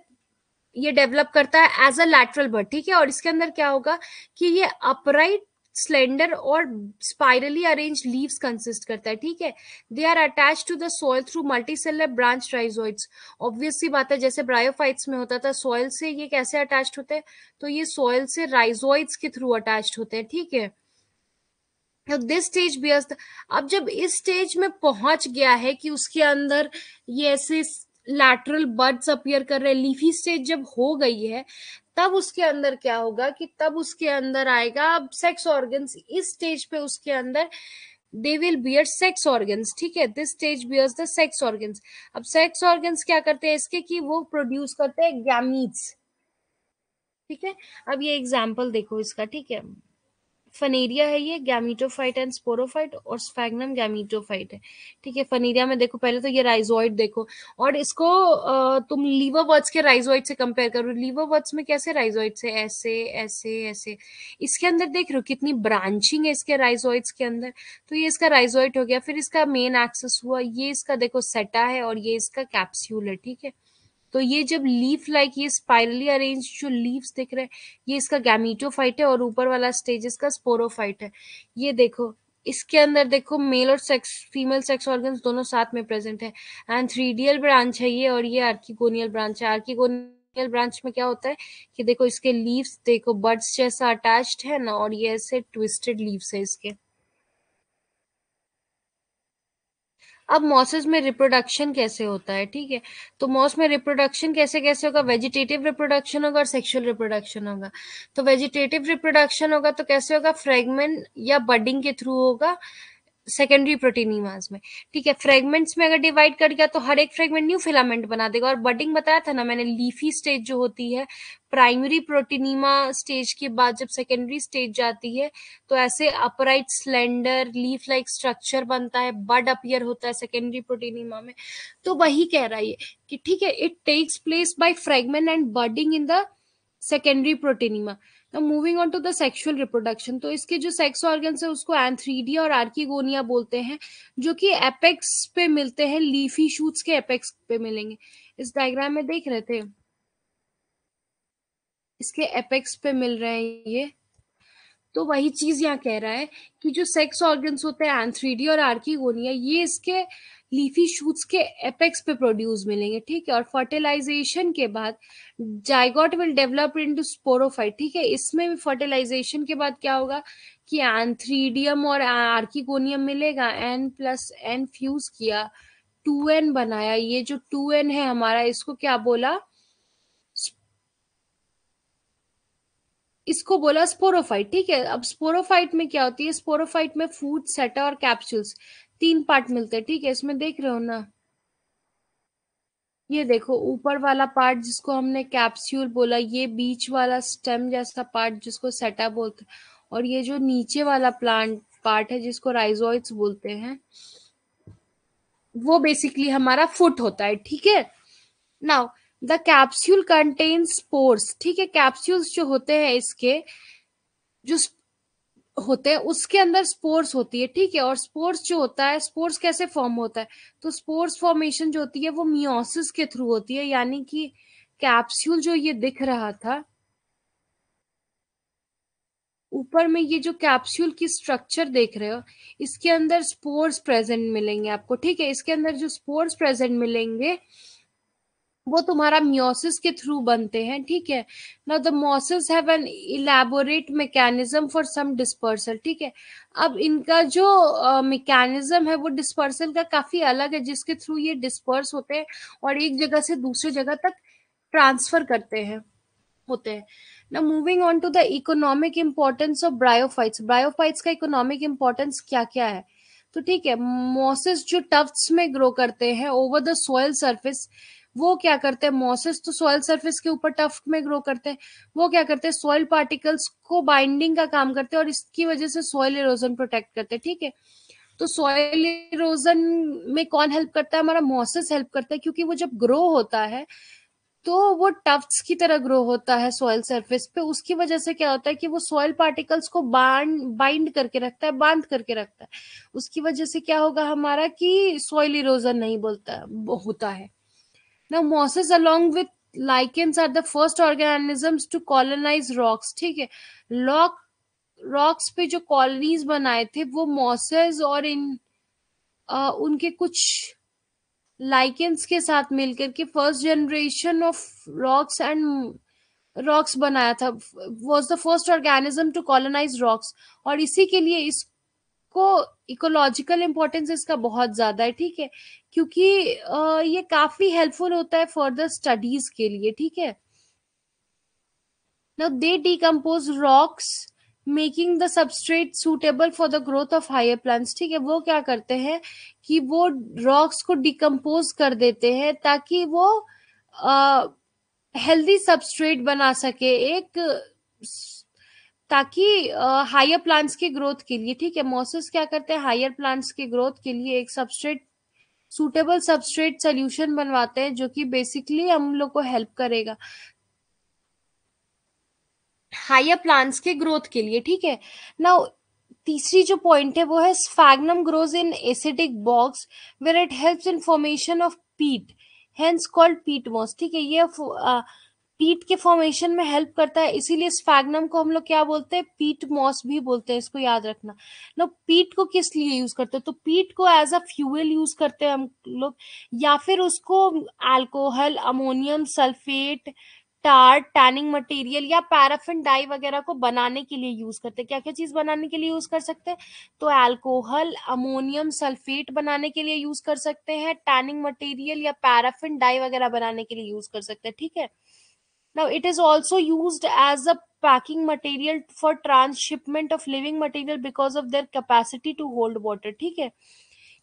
ये डेवलप करता है एज अ लैटरल बड, ठीक है। और इसके अंदर क्या होगा कि ये अपराइट, स्लेंडर और स्पाइरली अरेंज लीव्स कंसिस्ट करता है, ठीक है। They are attach to the soil through multicellular branch rhizoids. Obvious सी बात है, जैसे ब्रायोफाइट्स में होता था, सॉइल से ये कैसे अटैच्ड होते हैं, तो ये सॉइल से राइजोइड्स के थ्रू अटैच्ड होते हैं, ठीक है। दिस स्टेज बियर्स, अब जब इस स्टेज में पहुंच गया है कि उसके अंदर ये ऐसे लैटरल बड्स अपीयर कर रहे हैं, लीफी स्टेज जब हो गई है, तब उसके अंदर क्या होगा कि तब उसके अंदर आएगा अब सेक्स ऑर्गन्स। इस स्टेज पे उसके अंदर they will bear sex organs, ठीक है। This stage bears the sex organs. अब सेक्स ऑर्गन्स क्या करते हैं इसके कि वो प्रोड्यूस करते हैं गैमीट्स, ठीक है। अब ये एग्जाम्पल देखो इसका, ठीक है। फनेरिया है ये, गैमीटोफाइट एंड स्पोरोफाइट, और स्फैग्नम गैमीटोफाइट है, ठीक है। फनेरिया में देखो पहले तो ये राइजोइड देखो, और इसको तुम लीवरवर्ट्स के राइजोइड से कंपेयर करो। लीवरवर्ट्स में कैसे राइजोइड से ऐसे ऐसे ऐसे, इसके अंदर देख रहे हो कितनी ब्रांचिंग है इसके राइजोइड्स के अंदर। तो ये इसका राइजोइड हो गया, फिर इसका मेन एक्सेस हुआ, ये इसका देखो सेटा है और ये इसका कैप्सूल है, ठीक है। तो ये जब लीफ लाइक ये स्पाइरली अरेंज जो लीव्स दिख रहे हैं, ये इसका गैमीटोफाइट है, और ऊपर वाला स्टेज इसका स्पोरोफाइट है। ये देखो, इसके अंदर देखो मेल और सेक्स फीमेल सेक्स ऑर्गन्स दोनों साथ में प्रेजेंट है। एंथ्रीडियल ब्रांच है ये, और ये आर्किगोनियल ब्रांच है। आर्किगोनियल ब्रांच में क्या होता है कि देखो इसके लीव्स देखो बड्स जैसा अटैच्ड है ना, और ये ऐसे ट्विस्टेड लीव्स है इसके। अब मॉसेस में रिप्रोडक्शन कैसे होता है, ठीक है। तो मॉस में रिप्रोडक्शन कैसे कैसे होगा, वेजिटेटिव रिप्रोडक्शन होगा और सेक्सुअल रिप्रोडक्शन होगा। तो वेजिटेटिव रिप्रोडक्शन होगा तो कैसे होगा, फ्रेगमेंट या बडिंग के थ्रू होगा सेकेंडरी प्रोटीनिमास में, ठीक है। फ्रेगमेंट्स में अगर डिवाइड कर गया तो हर एक फ्रेगमेंट न्यू फिलामेंट बना देगा। और बडिंग बताया था ना मैंने, लीफी स्टेज जो होती है प्राइमरी प्रोटीनिमा स्टेज के बाद जब सेकेंडरी स्टेज जाती है, तो ऐसे upright slender leaf like structure बनता है, बड अपीयर होता है सेकेंडरी प्रोटीनिमा में। तो वही कह रहा है कि ठीक है, it takes place by fragment and budding in the secondary protonema. Now moving on to the sexual reproduction, तो इसके जो सेक्स ऑर्गन्स है उसको एंथ्रीडिया और आर्किगोनिया बोलते हैं, जो कि एपेक्स पे मिलते हैं, लीफी शूट्स के एपेक्स पे मिलेंगे। इस डायग्राम में देख रहे थे, इसके एपेक्स पे मिल रहे हैं ये। तो वही चीज यहाँ कह रहा है कि जो सेक्स ऑर्गन्स होते हैं एंथ्रीडिया और आर्किगोनिया, ये इसके लीफी शूट्स के एपेक्स पे प्रोड्यूस मिलेंगे, ठीक है। और फर्टिलाइजेशन के बाद zygote will develop into sporophyte, ठीक है। इसमें भी फर्टिलाइजेशन के बाद क्या होगा कि एंथ्रीडियम और आर्किगोनियम मिलेगा, एन प्लस एन फ्यूज किया, 2n बनाया। ये जो 2n है हमारा, इसको क्या बोला, इसको बोला स्पोरोफाइट, ठीक है। अब स्पोरोफाइट में क्या होती है, स्पोरोफाइट में फूड, सेटा और कैप्सूल्स, तीन पार्ट मिलते हैं, ठीक है। इसमें देख रहे हो ना, ये देखो ऊपर वाला पार्ट जिसको हमने कैप्सूल बोला, ये बीच वाला स्टेम जैसा पार्ट जिसको सेटा बोलते हैं, और ये जो नीचे वाला प्लांट पार्ट है जिसको राइजोइड्स बोलते हैं, वो बेसिकली हमारा फुट होता है, ठीक है। Now the capsule contains spores, ठीक है। कैप्सूल्स जो होते हैं इसके, जो होते हैं उसके अंदर स्पोर्स होती है, ठीक है। और स्पोर्स जो होता है, स्पोर्स कैसे फॉर्म होता है, तो स्पोर्स फॉर्मेशन जो होती है वो मियोसिस के थ्रू होती है। यानी कि कैप्सूल जो ये दिख रहा था ऊपर में, ये जो कैप्सूल की स्ट्रक्चर देख रहे हो, इसके अंदर स्पोर्स प्रेजेंट मिलेंगे आपको, ठीक है। इसके अंदर जो स्पोर्स प्रेजेंट मिलेंगे वो तुम्हारा मियोसिस के थ्रू बनते हैं, ठीक है। Now the mosses have an elaborate mechanism for some dispersal, ठीक है। अब इनका जो मैकेनिज्म है वो डिस्पर्सल का काफी अलग है, जिसके थ्रू ये डिस्पर्स होते हैं और एक जगह से दूसरी जगह तक ट्रांसफर करते हैं, होते हैं। Now moving on to the economic importance of bryophytes. Bryophytes का इकोनॉमिक इंपॉर्टेंस क्या क्या है, तो ठीक है, मोसेस जो टफ्ट्स में ग्रो करते हैं ओवर द सॉइल सरफेस, वो क्या करते हैं, मोसेस तो सॉइल सरफेस के ऊपर टफ्ट में ग्रो करते हैं, वो क्या करते हैं, सॉइल पार्टिकल्स को बाइंडिंग का काम करते हैं और इसकी वजह से सॉइल इरोजन प्रोटेक्ट करते हैं, ठीक है। तो सॉइल इरोजन में कौन हेल्प करता है, हमारा मोसेस हेल्प करता है, क्योंकि वो जब ग्रो होता है तो वो टफ्ट्स की तरह ग्रो होता है सॉइल सरफेस पे। उसकी वजह से क्या होता है कि वो सॉइल पार्टिकल्स को बाइंड करके रखता है, बांध करके रखता है। उसकी वजह से क्या होगा हमारा कि सॉइल इरोजन नहीं बोलता होता है। Now mosses along with lichens are the first organisms to colonize rocks, ठीक है। लॉक रॉक्स पे जो कॉलोनीज बनाए थे वो मॉसेस और उनके कुछ लाइकेंस के साथ मिलकर के फर्स्ट जनरेशन ऑफ रॉक्स बनाया था, was the first organism to colonize rocks. और इसी के लिए इसको इकोलॉजिकल इंपॉर्टेंस इसका बहुत ज्यादा है, ठीक है, क्योंकि ये काफी हेल्पफुल होता है फर्दर स्टडीज के लिए, ठीक है। Now they decompose rocks making the substrate suitable for the growth of higher plants, ठीक है। वो क्या करते हैं कि वो रॉक्स को डिकम्पोज कर देते हैं ताकि वो हेल्दी सबस्ट्रेट बना सके एक, ताकि हायर प्लांट्स की ग्रोथ के लिए, ठीक है। मॉसेस क्या करते हैं, हायर प्लांट्स की ग्रोथ के लिए एक सबस्ट्रेट, सुटेबल सबस्ट्रेट सोल्यूशन बनवाते हैं जो कि बेसिकली हम लोग को हेल्प करेगा हायर प्लांट्स के ग्रोथ के लिए, ठीक है। नाउ तीसरी जो पॉइंट है वो है sphagnum grows in acidic bogs where it helps in formation of peat, hence called peat moss, ठीक है। ये पीट के फॉर्मेशन में हेल्प करता है, इसीलिए स्फैग्नम को हम लोग क्या बोलते हैं, पीट मॉस भी बोलते हैं, इसको याद रखना। नो, पीट को किस लिए यूज करते हैं, तो पीट को एज अ फ्यूल यूज करते हैं हम लोग, या फिर उसको अल्कोहल, अमोनियम सल्फेट, टार, टैनिंग मटेरियल या पैराफिन डाई वगैरह को बनाने के लिए यूज करते हैं। क्या क्या चीज बनाने के लिए यूज कर सकते हैं, तो अल्कोहल, अमोनियम सल्फेट बनाने के लिए यूज कर सकते हैं, टैनिंग मटेरियल या पैराफिन डाई वगैरह बनाने के लिए यूज कर सकते हैं, ठीक है। Now, it is also used as a packing material for transshipment of living material because of their capacity to hold water, ठीक है।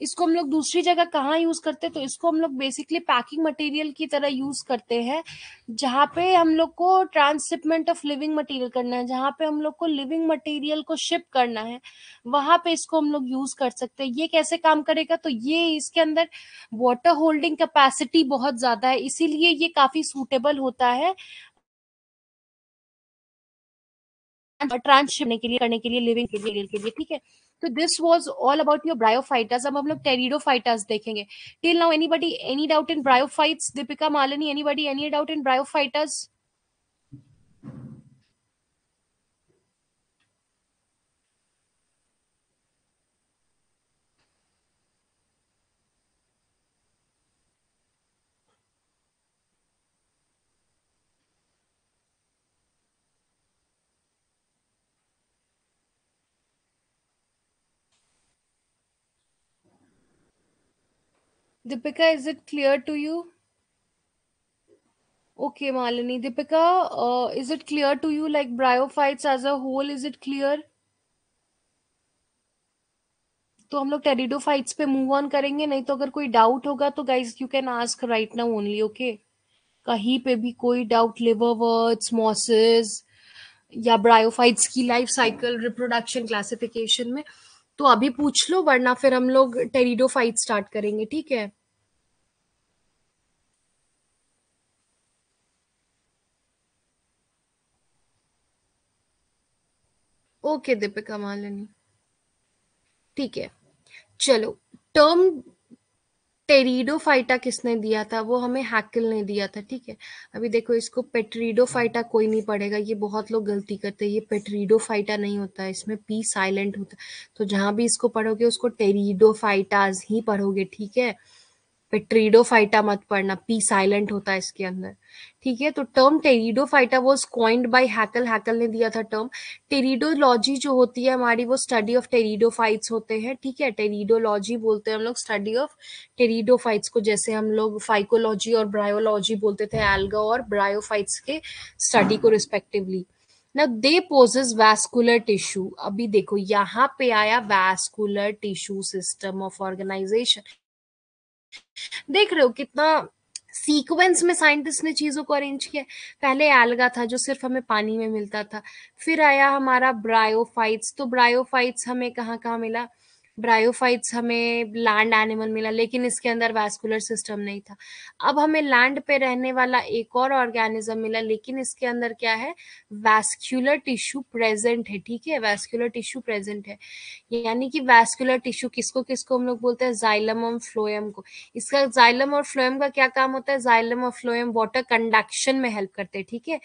इसको हम लोग दूसरी जगह कहाँ यूज करते हैं, तो इसको हम लोग बेसिकली पैकिंग मटेरियल की तरह यूज करते हैं, जहाँ पे हम लोग को ट्रांसशिपमेंट ऑफ लिविंग मटेरियल करना है, जहाँ पे हम लोग को लिविंग मटेरियल को शिप करना है, वहां पे इसको हम लोग यूज कर सकते हैं। ये कैसे काम करेगा, तो ये इसके अंदर वाटर होल्डिंग कैपेसिटी बहुत ज्यादा है, इसीलिए ये काफी सूटेबल होता है ट्रांस करने के लिए लिविंग के लिए, ठीक है। तो this was all about your bryophytes. अब हम लोग टेरिडोफाइटर्स देखेंगे। Till now anybody any doubt in bryophytes, Deepika, Malini, anybody any doubt in bryophytes? Deepika, is it clear to you? Okay, Malini. Deepika, is it clear to you, like bryophytes as a whole, is it clear? तो हम लोग pteridophytes पे move on करेंगे, नहीं तो अगर कोई doubt होगा तो guys you can ask right now only, okay. कहीं पे भी कोई डाउट, लिवरवर्ट्स, मॉसेस या ब्रायोफाइट्स की लाइफ साइकिल, रिप्रोडक्शन, क्लासिफिकेशन में, तो अभी पूछ लो, वरना फिर हम लोग टेरिडोफाइट स्टार्ट करेंगे, ठीक है। ओके दीपिका, मालिनी, ठीक है। चलो, टर्म टेरिडोफाइटा किसने दिया था, वो हमें हैकेल ने दिया था, ठीक है। अभी देखो, इसको पेट्रीडोफाइटा कोई नहीं पढ़ेगा, ये बहुत लोग गलती करते हैं, ये पेट्रीडोफाइटा नहीं होता है, इसमें पी साइलेंट होता है, तो जहां भी इसको पढ़ोगे उसको टेरिडोफाइटाज ही पढ़ोगे, ठीक है। पेट्रीडोफाइटा मत पढ़ना, पी साइलेंट होता है इसके अंदर, ठीक है। तो term pteridophyta was coined by Haeckel, Haeckel ने दिया था टर्म। टेरिडोलॉजी जो होती है हमारी, वो स्टडी ऑफ टेरिडोफाइट्स होते हैं, ठीक है। टेरिडोलॉजी बोलते हैं हम लोग स्टडी ऑफ टेरिडोफाइट्स को, जैसे हम लोग फाइकोलॉजी और ब्रायोलॉजी बोलते थे एल्गा और ब्रायोफाइट्स के स्टडी को रिस्पेक्टिवली। ना दे पोजेस वैस्कुलर टिश्यू। अभी देखो यहाँ पे आया vascular tissue system of organization. देख रहे हो कितना सीक्वेंस में साइंटिस्ट ने चीजों को अरेंज किया। पहले एल्गा था जो सिर्फ हमें पानी में मिलता था, फिर आया हमारा ब्रायोफाइट्स। तो ब्रायोफाइट्स हमें कहाँ कहाँ मिला, ब्रायोफाइट्स हमें लैंड एनिमल मिला, लेकिन इसके अंदर वैस्कुलर सिस्टम नहीं था। अब हमें लैंड पे रहने वाला एक और ऑर्गेनिज्म मिला, लेकिन इसके अंदर क्या है, वैस्कुलर टिश्यू प्रेजेंट है, ठीक है। वैस्कुलर टिश्यू प्रेजेंट है, यानी कि वैस्कुलर टिश्यू किसको किसको हम लोग बोलते हैं, जाइलम और फ्लोएम को। इसका जाइलम और फ्लोएम का क्या काम होता है, जाइलम और फ्लोएम वाटर कंडक्शन में हेल्प करते हैं, ठीक है।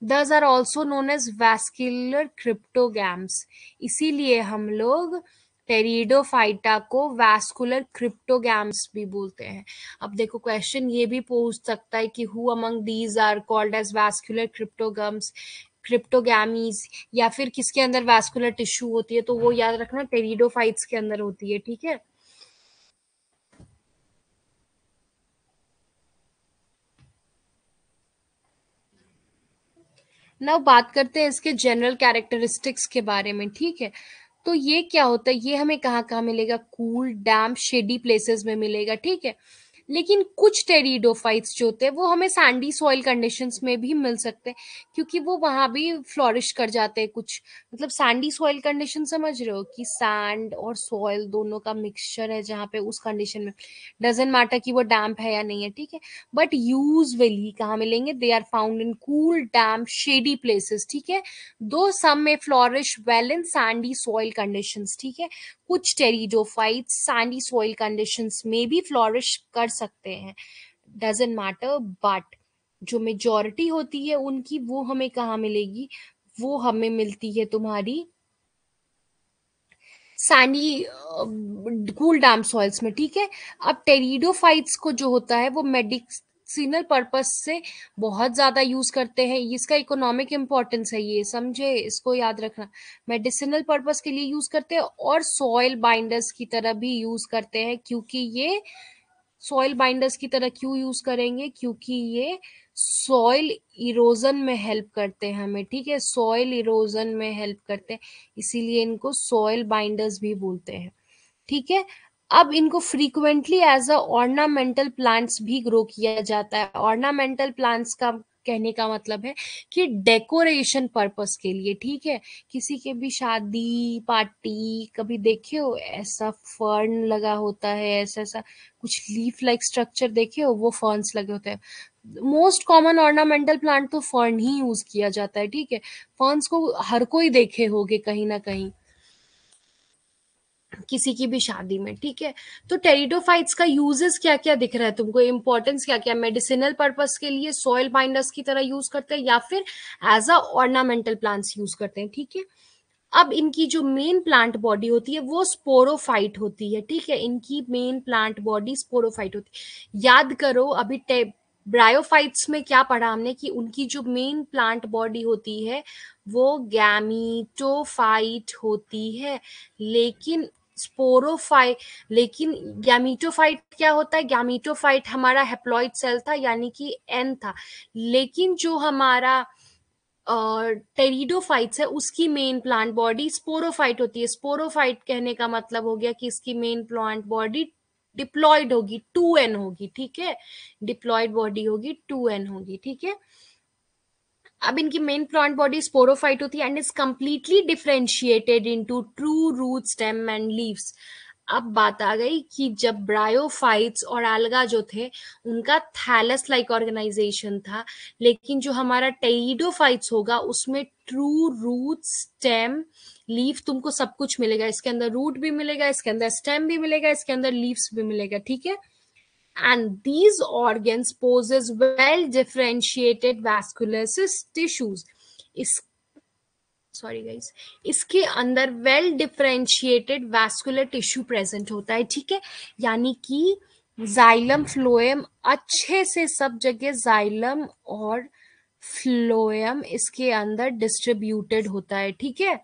Thus are also known as vascular cryptogams, इसीलिए हम लोग टेरिडोफाइटा को वैस्कुलर क्रिप्टोगैम्स भी बोलते हैं। अब देखो, क्वेश्चन ये भी पूछ सकता है कि who among these are called as vascular cryptogams, cryptogamae, या फिर किसके अंदर वैस्कुलर टिश्यू होती है, तो वो याद रखना टेरिडोफाइट्स के अंदर होती है, ठीक है। ना बात करते हैं इसके जनरल कैरेक्टरिस्टिक्स के बारे में, ठीक है। तो ये क्या होता है, ये हमें कहाँ कहाँ मिलेगा, कूल, डैम्प, शेडी प्लेसेस में मिलेगा, ठीक है। लेकिन कुछ टेरिडोफाइट्स जो होते हैं वो हमें सैंडी सॉइल कंडीशंस में भी मिल सकते हैं, क्योंकि वो वहां भी फ्लोरिश कर जाते हैं कुछ। मतलब सैंडी सॉइल कंडीशन समझ रहे हो, कि सैंड और सॉइल दोनों का मिक्सचर है, जहाँ पे उस कंडीशन में डजेंट मैटर कि वो डैम्प है या नहीं है, ठीक है। बट यूजुअली कहाँ मिलेंगे, they are found in cool, damp, shady places, ठीक है। Though some may flourish well in sandy soil conditions, ठीक है। कुछ टेरिडोफाइट्स सैंडी सॉइल कंडीशंस में भी फ्लोरिश कर सकते हैं, डजेंट मैटर, बट जो मेजॉरिटी होती है उनकी, वो हमें कहाँ मिलेगी? वो हमें मिलती है तुम्हारी सैंडी कूल डैम सॉइल्स में, ठीक है। अब टेरिडोफाइट्स को जो होता है वो मेडिसिनल पर्पस से बहुत ज्यादा यूज करते हैं, इसका इकोनॉमिक इंपॉर्टेंस है, ये समझे, इसको याद रखना। मेडिसिनल पर्पस के लिए यूज करते हैं और सॉइल बाइंडर्स की तरह भी यूज करते हैं, क्योंकि ये सॉइल बाइंडर्स की तरह क्यों यूज करेंगे? क्योंकि ये सॉइल इरोजन में हेल्प करते हैं हमें, ठीक है, सॉइल इरोजन में हेल्प करते हैं, इसीलिए इनको सॉइल बाइंडर्स भी बोलते हैं, ठीक है। अब इनको frequently as a ornamental plants भी ग्रो किया जाता है। ऑर्नामेंटल प्लांट्स का कहने का मतलब है कि डेकोरेशन पर्पस के लिए, ठीक है। किसी के भी शादी पार्टी कभी देखे हो ऐसा फर्न लगा होता है, ऐसा ऐसा कुछ लीफ लाइक स्ट्रक्चर देखे हो, वो फर्न्स लगे होते हैं। मोस्ट कॉमन ऑर्नामेंटल प्लांट तो फर्न ही यूज किया जाता है, ठीक है। फर्न्स को हर कोई देखे होगे कहीं ना कहीं किसी की भी शादी में, ठीक है। तो टेरिडोफाइट्स का यूजेस क्या क्या दिख रहा है तुमको, इंपॉर्टेंस क्या क्या? मेडिसिनल पर्पस के लिए सॉइल बाइंडर्स की तरह यूज करते हैं, या फिर as a ornamental plants use करते हैं, ठीक है। अब इनकी जो मेन प्लांट बॉडी होती है वो स्पोरोफाइट होती है, ठीक है। इनकी मेन प्लांट बॉडी स्पोरोफाइट होती है। याद करो अभी ब्रायोफाइट्स में क्या पढ़ा हमने, कि उनकी जो मेन प्लांट बॉडी होती है वो गैमीटोफाइट होती है, लेकिन स्पोरोफाइट, लेकिन गैमीटोफाइट क्या होता है? गैमीटोफाइट हमारा हेप्लॉइड सेल था, यानी कि एन था। लेकिन जो हमारा टेरिडोफाइट्स है उसकी मेन प्लांट बॉडी स्पोरोफाइट होती है। स्पोरोफाइट कहने का मतलब हो गया कि इसकी मेन प्लांट बॉडी डिप्लॉयड होगी, 2n होगी, ठीक है। डिप्लॉयड बॉडी होगी, 2n होगी, ठीक है। अब इनकी मेन प्लांट बॉडी स्पोरोफाइट होती है and is completely differentiated into true root stem and leaves. अब बात आ गई कि जब ब्रायोफाइट्स और एल्गा जो थे उनका थैलस लाइक ऑर्गेनाइजेशन था, लेकिन जो हमारा टेरिडोफाइट्स होगा उसमें ट्रू रूट स्टेम लीफ तुमको सब कुछ मिलेगा। इसके अंदर रूट भी मिलेगा, इसके अंदर स्टेम भी मिलेगा, इसके अंदर लीव्स भी मिलेगा, ठीक है। And these organs possess well differentiated vascular tissues. इस सॉरी गाइस, इसके अंदर well differentiated vascular tissue present होता है, ठीक है। यानी कि जाइलम फ्लोएम अच्छे से सब जगह जाइलम और फ्लोएम इसके अंदर डिस्ट्रीब्यूटेड होता है, ठीक है।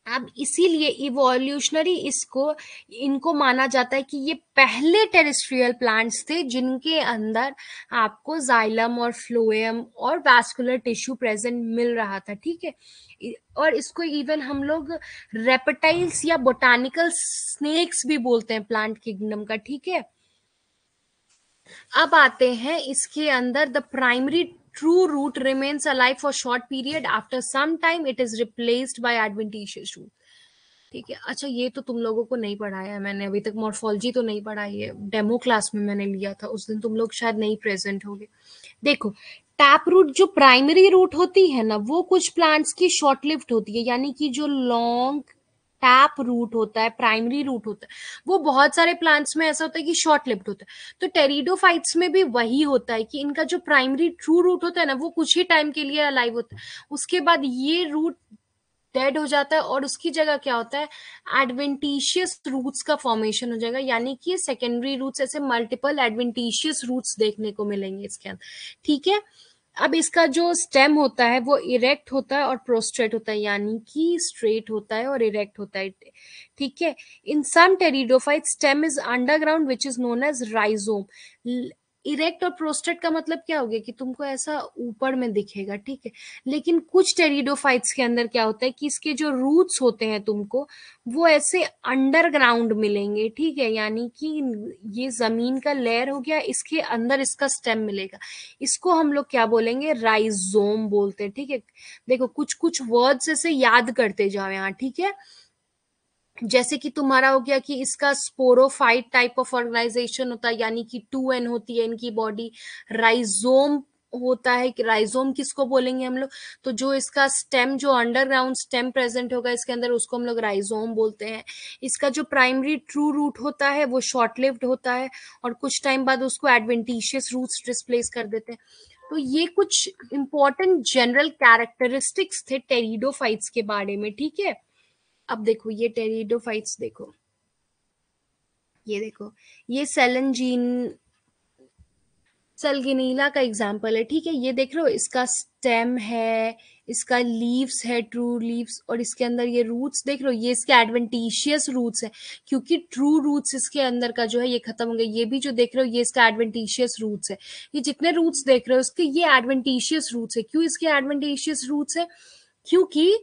अब इसीलिए इवोल्यूशनरी इसको इनको माना जाता है कि ये पहले टेरेस्ट्रियल प्लांट्स थे जिनके अंदर आपको जाइलम और फ्लोएम और वैस्कुलर टिश्यू प्रेजेंट मिल रहा था, ठीक है। और इसको इवन हम लोग रेप्टाइल्स या बोटानिकल स्नेक्स भी बोलते हैं प्लांट किंगडम का, ठीक है। अब आते हैं इसके अंदर the primary true root remains alive for short period, after some time it is replaced by adventitious root, ठीक है। अच्छा ये तो तुम लोगों को नहीं पढ़ाया है मैंने अभी तक, मॉर्फोलॉजी तो नहीं पढ़ाई है, डेमो क्लास में मैंने लिया था उस दिन, तुम लोग शायद नहीं प्रेजेंट होगे। देखो टैप रूट जो प्राइमरी रूट होती है ना वो कुछ प्लांट्स की शॉर्ट लिव्ड होती है, यानी कि जो लॉन्ग टैप रूट होता है, प्राइमरी रूट होता है, वो बहुत सारे प्लांट्स में ऐसा होता है कि शॉर्ट लिव्ड होता है। तो टेरिडोफाइट्स में भी वही होता है कि इनका जो प्राइमरी ट्रू रूट होता है ना वो कुछ ही टाइम के लिए अलाइव होता है, उसके बाद ये रूट डेड हो जाता है और उसकी जगह क्या होता है, एडवेंटिशियस रूट्स का फॉर्मेशन हो जाएगा, यानी कि सेकेंडरी रूट्स, ऐसे मल्टीपल एडवेंटिशियस रूट्स देखने को मिलेंगे इसके अंदर, ठीक है। अब इसका जो स्टेम होता है वो इरेक्ट होता है और प्रोस्ट्रेट होता है, यानी कि स्ट्रेट होता है और इरेक्ट होता है, ठीक है। In some pteridophyte stem is underground which is known as rhizome. Erect और प्रोस्ट्रेट का मतलब क्या हो गया कि तुमको ऐसा ऊपर में दिखेगा, ठीक है। लेकिन कुछ टेरिडोफाइट्स के अंदर क्या होता है कि इसके जो रूट्स होते हैं तुमको वो ऐसे अंडरग्राउंड मिलेंगे, ठीक है। यानी कि ये जमीन का लेयर हो गया, इसके अंदर इसका स्टेम मिलेगा, इसको हम लोग क्या बोलेंगे, राइजोम बोलते हैं, ठीक है। देखो कुछ कुछ वर्ड्स ऐसे याद करते जाओ यहाँ, ठीक है। जैसे कि तुम्हारा हो गया कि इसका स्पोरोफाइट टाइप ऑफ ऑर्गेनाइजेशन होता है, यानी कि 2n होती है इनकी बॉडी। राइजोम होता है कि राइजोम किसको बोलेंगे हम लोग, तो जो इसका स्टेम, जो अंडरग्राउंड स्टेम प्रेजेंट होगा इसके अंदर, उसको हम लोग राइजोम बोलते हैं। इसका जो प्राइमरी ट्रू रूट होता है वो शॉर्ट लिव्ड होता है, और कुछ टाइम बाद उसको एडवेंटिशियस रूट्स डिस्प्लेस कर देते हैं। तो ये कुछ इंपॉर्टेंट जनरल कैरेक्टरिस्टिक्स थे टेरिडोफाइट्स के बारे में, ठीक है। अब देखो ये टेरिडोफाइट्स देखो, ये देखो, ये सेलेंजीन सलगिनीला का एग्जाम्पल है, ठीक है। ये देख रहे हो, इसका स्टेम है, इसका लीव्स है, ट्रू लीव्स, और इसके अंदर ये रूट्स देख रहे हो, ये इसके एडवेंटिशियस रूट्स है, क्योंकि ट्रू रूट्स इसके अंदर का जो है ये खत्म हो गया। ये भी जो देख रहे हो ये इसका एडवेंटिशियस रूट्स है। ये जितने रूट्स देख रहे हो इसके, ये एडवेंटिशियस रूट्स है। क्यों इसके एडवेंटिशियस रूट्स है? क्योंकि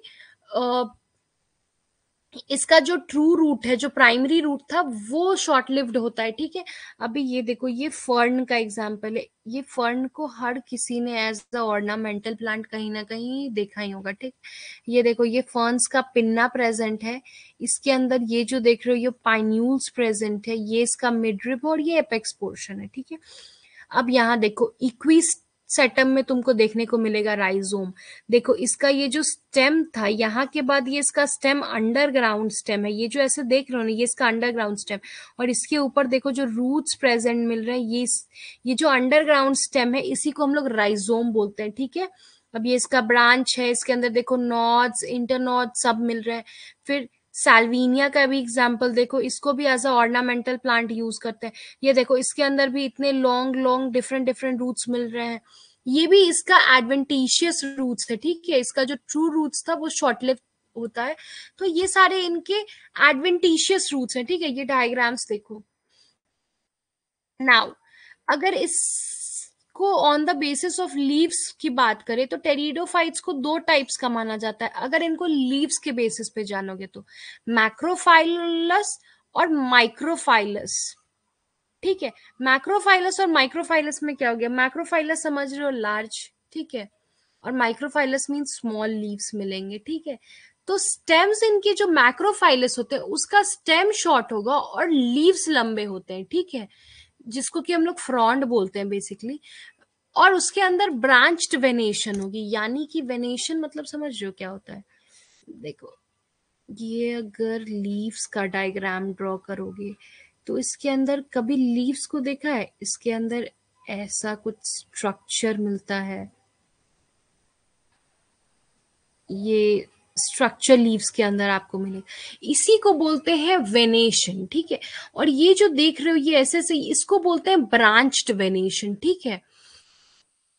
इसका जो ट्रू रूट है, जो प्राइमरी रूट था, वो शॉर्ट लिव्ड होता है, ठीक है। अभी ये देखो, ये फर्न का एग्जांपल है। ये फर्न को हर किसी ने एज द ऑर्नामेंटल प्लांट कहीं ना कहीं देखा ही होगा, ठीक। ये देखो, ये फर्न्स का पिन्ना प्रेजेंट है, इसके अंदर ये जो देख रहे हो ये पाइन्यूल्स प्रेजेंट है, ये इसका मिडरिब और ये एपेक्स पोर्शन है, ठीक है। अब यहाँ देखो, इक्विस सेटम में तुमको देखने को मिलेगा राइजोम। देखो, इसका ये जो स्टेम था, यहाँ के बाद ये इसका स्टेम अंडरग्राउंड स्टेम है, ये जो ऐसे देख रहे हो ना, ये इसका अंडरग्राउंड स्टेम, और इसके ऊपर देखो जो रूट्स प्रेजेंट मिल रहे हैं, ये जो अंडरग्राउंड स्टेम है इसी को हम लोग राइजोम बोलते हैं, ठीक है। अब ये इसका ब्रांच है, इसके अंदर देखो नॉड्स, इंटरनॉड्स सब मिल रहे हैं। फिर साल्विनिया का भी एग्जाम्पल देखो, इसको भी as a ornamental plant use करते हैं। ये देखो, इसके अंदर भी इतने long long different different roots मिल रहे हैं। ये भी इसका एडवेंटिशियस रूट्स है, ठीक है। इसका जो ट्रू रूट्स था वो शॉर्ट लिव होता है। तो ये सारे इनके एडवेंटिशियस रूट्स हैं, ठीक है। ये डायग्राम्स देखो। नाउ अगर इसको on the basis of leaves की बात करें तो टेरिडोफाइट्स को दो टाइप्स का माना जाता है, अगर इनको लीव्स के बेसिस पे जानोगे तो, मैक्रोफाइलस और माइक्रोफाइलस, ठीक है। मैक्रोफाइलस और माइक्रोफाइलस में क्या हो गया? मैक्रोफाइलस समझ रहे हो, लार्ज, ठीक है, और माइक्रोफाइलस मीन स्मॉल लीव्स मिलेंगे, ठीक है। तो स्टेम्स इनके जो मैक्रोफाइलस होते हैं उसका स्टेम शॉर्ट होगा और लीव्स लंबे होते हैं, ठीक है, जिसको कि हम लोग फ्रॉन्ड बोलते हैं बेसिकली। और उसके अंदर ब्रांच्ड वेनेशन होगी, यानी कि वेनेशन मतलब समझ रहे हो क्या होता है? देखो, ये अगर लीव्स का डायग्राम ड्रॉ करोगे तो इसके अंदर कभी लीव्स को देखा है? इसके अंदर ऐसा कुछ स्ट्रक्चर मिलता है, ये स्ट्रक्चर लीव्स के अंदर आपको मिलेगा, इसी को बोलते हैं वेनेशन, ठीक है। और ये जो देख रहे हो ये ऐसे से, इसको बोलते हैं ब्रांच्ड वेनेशन, ठीक है।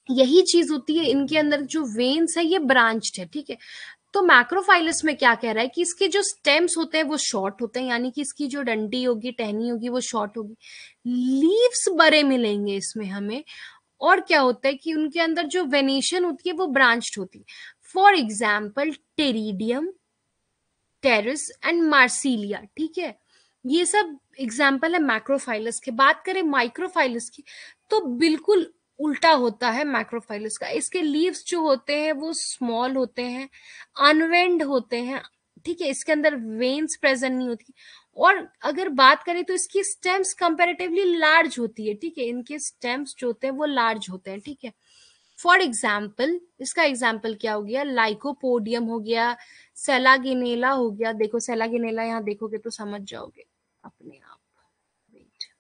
यही चीज होती है इनके अंदर, जो वेन्स है ये ब्रांच्ड है, ठीक है। तो मैक्रोफाइलस में क्या कह रहा है कि इसके जो स्टेम्स होते हैं वो शॉर्ट होते हैं, यानी कि इसकी जो डंडी होगी, टहनी होगी, वो शॉर्ट होगी। लीव्स बड़े मिलेंगे इसमें हमें। और क्या होता है कि उनके अंदर जो वेनेशन होती है वो ब्रांच्ड होती है। For example Pteridium, Pteris and Marsilea, ठीक है। ये सब एग्जाम्पल है मैक्रोफाइलस के। बात करें माइक्रोफाइलस की तो बिल्कुल उल्टा होता है मैक्रोफाइलस का। इसके लीव्स जो होते हैं वो स्मॉल होते हैं, अनवेंड होते हैं, ठीक है। इसके अंदर वेन्स प्रेजेंट नहीं होती। और अगर बात करें तो इसकी स्टेम्स कंपैरेटिवली लार्ज होती है, ठीक है। इनके स्टेम्स जो होते हैं वो लार्ज होते हैं, ठीक है। फॉर एग्जाम्पल, इसका एग्जाम्पल क्या हो गया? लाइकोपोडियम हो गया, सेलागिनेला हो गया। देखो सेलागिनेला यहाँ देखोगे तो समझ जाओगे अपने आप। वेट,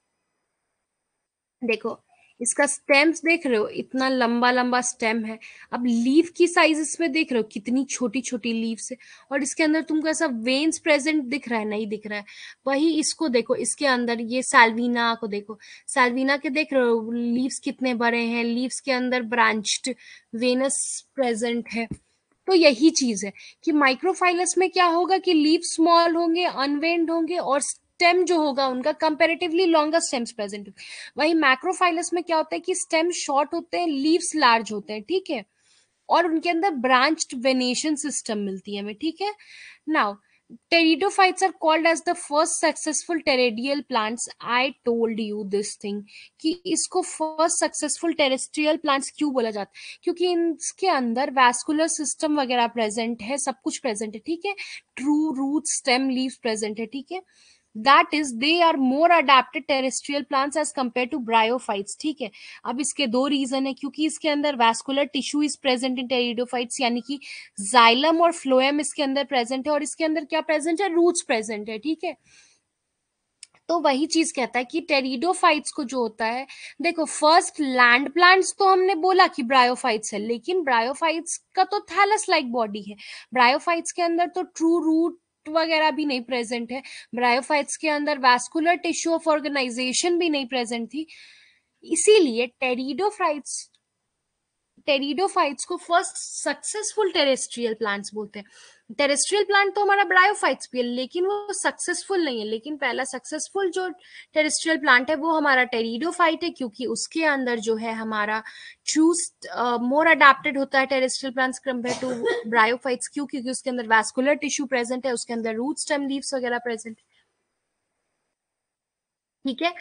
देखो, इसका स्टेम्स देख रहे हो, इतना लंबा लंबा स्टेम है। अब लीफ की साइजेस में देख रहे हो कितनी छोटी छोटी लीव्स है, और इसके अंदर तुमको ऐसा वेन्स प्रेजेंट दिख रहा है? नहीं दिख रहा है। वही इसको देखो, इसके अंदर ये साल्विना को देखो, साल्विना के देख रहे हो लीव्स कितने बड़े हैं, लीव्स के अंदर ब्रांच्ड वेनस प्रेजेंट है। तो यही चीज है कि माइक्रोफाइलस में क्या होगा कि लीव स्मॉल होंगे, अनवेन्ड होंगे, और स्टेम जो होगा उनका कंपैरेटिवली लॉन्गर स्टेम्स प्रेजेंट। वही मैक्रोफाइलस में क्या होता है कि स्टेम शॉर्ट होते हैं, लीव्स लार्ज होते हैं, ठीक है। और उनके अंदर ब्रांच्ड वेनेशन सिस्टम मिलती है हमें, ठीक है। Now pteridophytes are called as the first successful pteridial plants. I told you this thing कि इसको फर्स्ट सक्सेसफुल टेरेस्ट्रियल प्लांट्स क्यों बोला जाता है, क्योंकि इनके अंदर वैस्कुलर सिस्टम वगैरह प्रेजेंट है, सब कुछ प्रेजेंट है, ठीक है। True root, stem, leaves present है, ठीक है। That is they are more adapted terrestrial plants as compare to bryophytes, ठीक है। अब इसके दो रीजन है, क्योंकि इसके अंदर vascular tissue is present in pteridophytes, यानी कि जाइलम और फ्लोएम इसके अंदर प्रेजेंट है, और इसके अंदर क्या प्रेजेंट है, रूट्स प्रेजेंट है, ठीक है। तो वही चीज कहता है कि टेरिडोफाइट्स को जो होता है, देखो फर्स्ट लैंड प्लांट्स तो हमने बोला कि ब्रायोफाइट्स है, लेकिन ब्रायोफाइट्स का तो थैलस लाइक बॉडी है, ब्रायोफाइट्स के अंदर तो ट्रू रूट वगैरह भी नहीं प्रेजेंट है, ब्रायोफाइट्स के अंदर वैस्कुलर टिश्यू ऑफ ऑर्गेनाइजेशन भी नहीं प्रेजेंट थी। इसीलिए टेरिडोफाइट्स को फर्स्ट सक्सेसफुल टेरेस्ट्रियल प्लांट्स बोलते हैं। टेरेस्ट्रियल प्लांट तो हमारा ब्रायोफाइट्स भी है, लेकिन वो सक्सेसफुल नहीं है। लेकिन पहला सक्सेसफुल जो टेरेस्ट्रियल प्लांट है वो हमारा टेरिडोफाइट है, क्योंकि उसके अंदर जो है हमारा चूज मोर अडेप्टेड होता है terrestrial plants compare to bryophytes, क्योंकि उसके अंदर वैस्कुलर टिश्यू प्रेजेंट है, उसके अंदर रूट स्टेम लीव्स वगैरह प्रेजेंट है, ठीक है।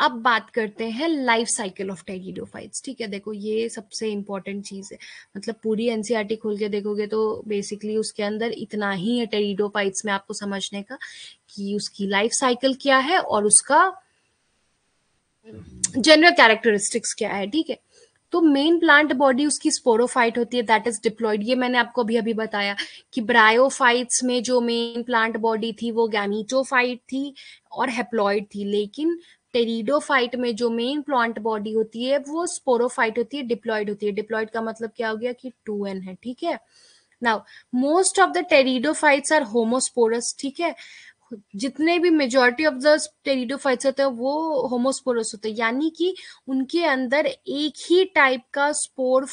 अब बात करते हैं लाइफ साइकिल ऑफ टेरिडोफाइट्स, ठीक है। देखो ये सबसे इंपॉर्टेंट चीज है, मतलब पूरी एनसीईआरटी खोल के देखोगे तो बेसिकली उसके अंदर इतना ही है टेरिडोफाइट्स में आपको समझने का, कि उसकी लाइफ साइकिल क्या है और उसका जनरल कैरेक्टरिस्टिक्स क्या है, ठीक है। तो मेन प्लांट बॉडी उसकी स्पोरोफाइट होती है, दैट इज डिप्लॉइड। ये मैंने आपको अभी अभी बताया कि ब्रायोफाइट्स में जो मेन प्लांट बॉडी थी वो गैमीटोफाइट थी और हेप्लॉइड थी, लेकिन टेरिडोफाइट में जो मेन प्लांट बॉडी होती है वो स्पोरोफाइट होती है, डिप्लॉइड होती है। डिप्लॉइड का मतलब क्या हो गया कि 2n है, ठीक है। Now most of the pteridophytes are homosporous, ठीक है। जितने भी मेजोरिटी ऑफ द टेरिडोफाइट्स होते हैं वो होमोस्पोरस होते हैं, यानी कि उनके अंदर एक ही टाइप का स्पोर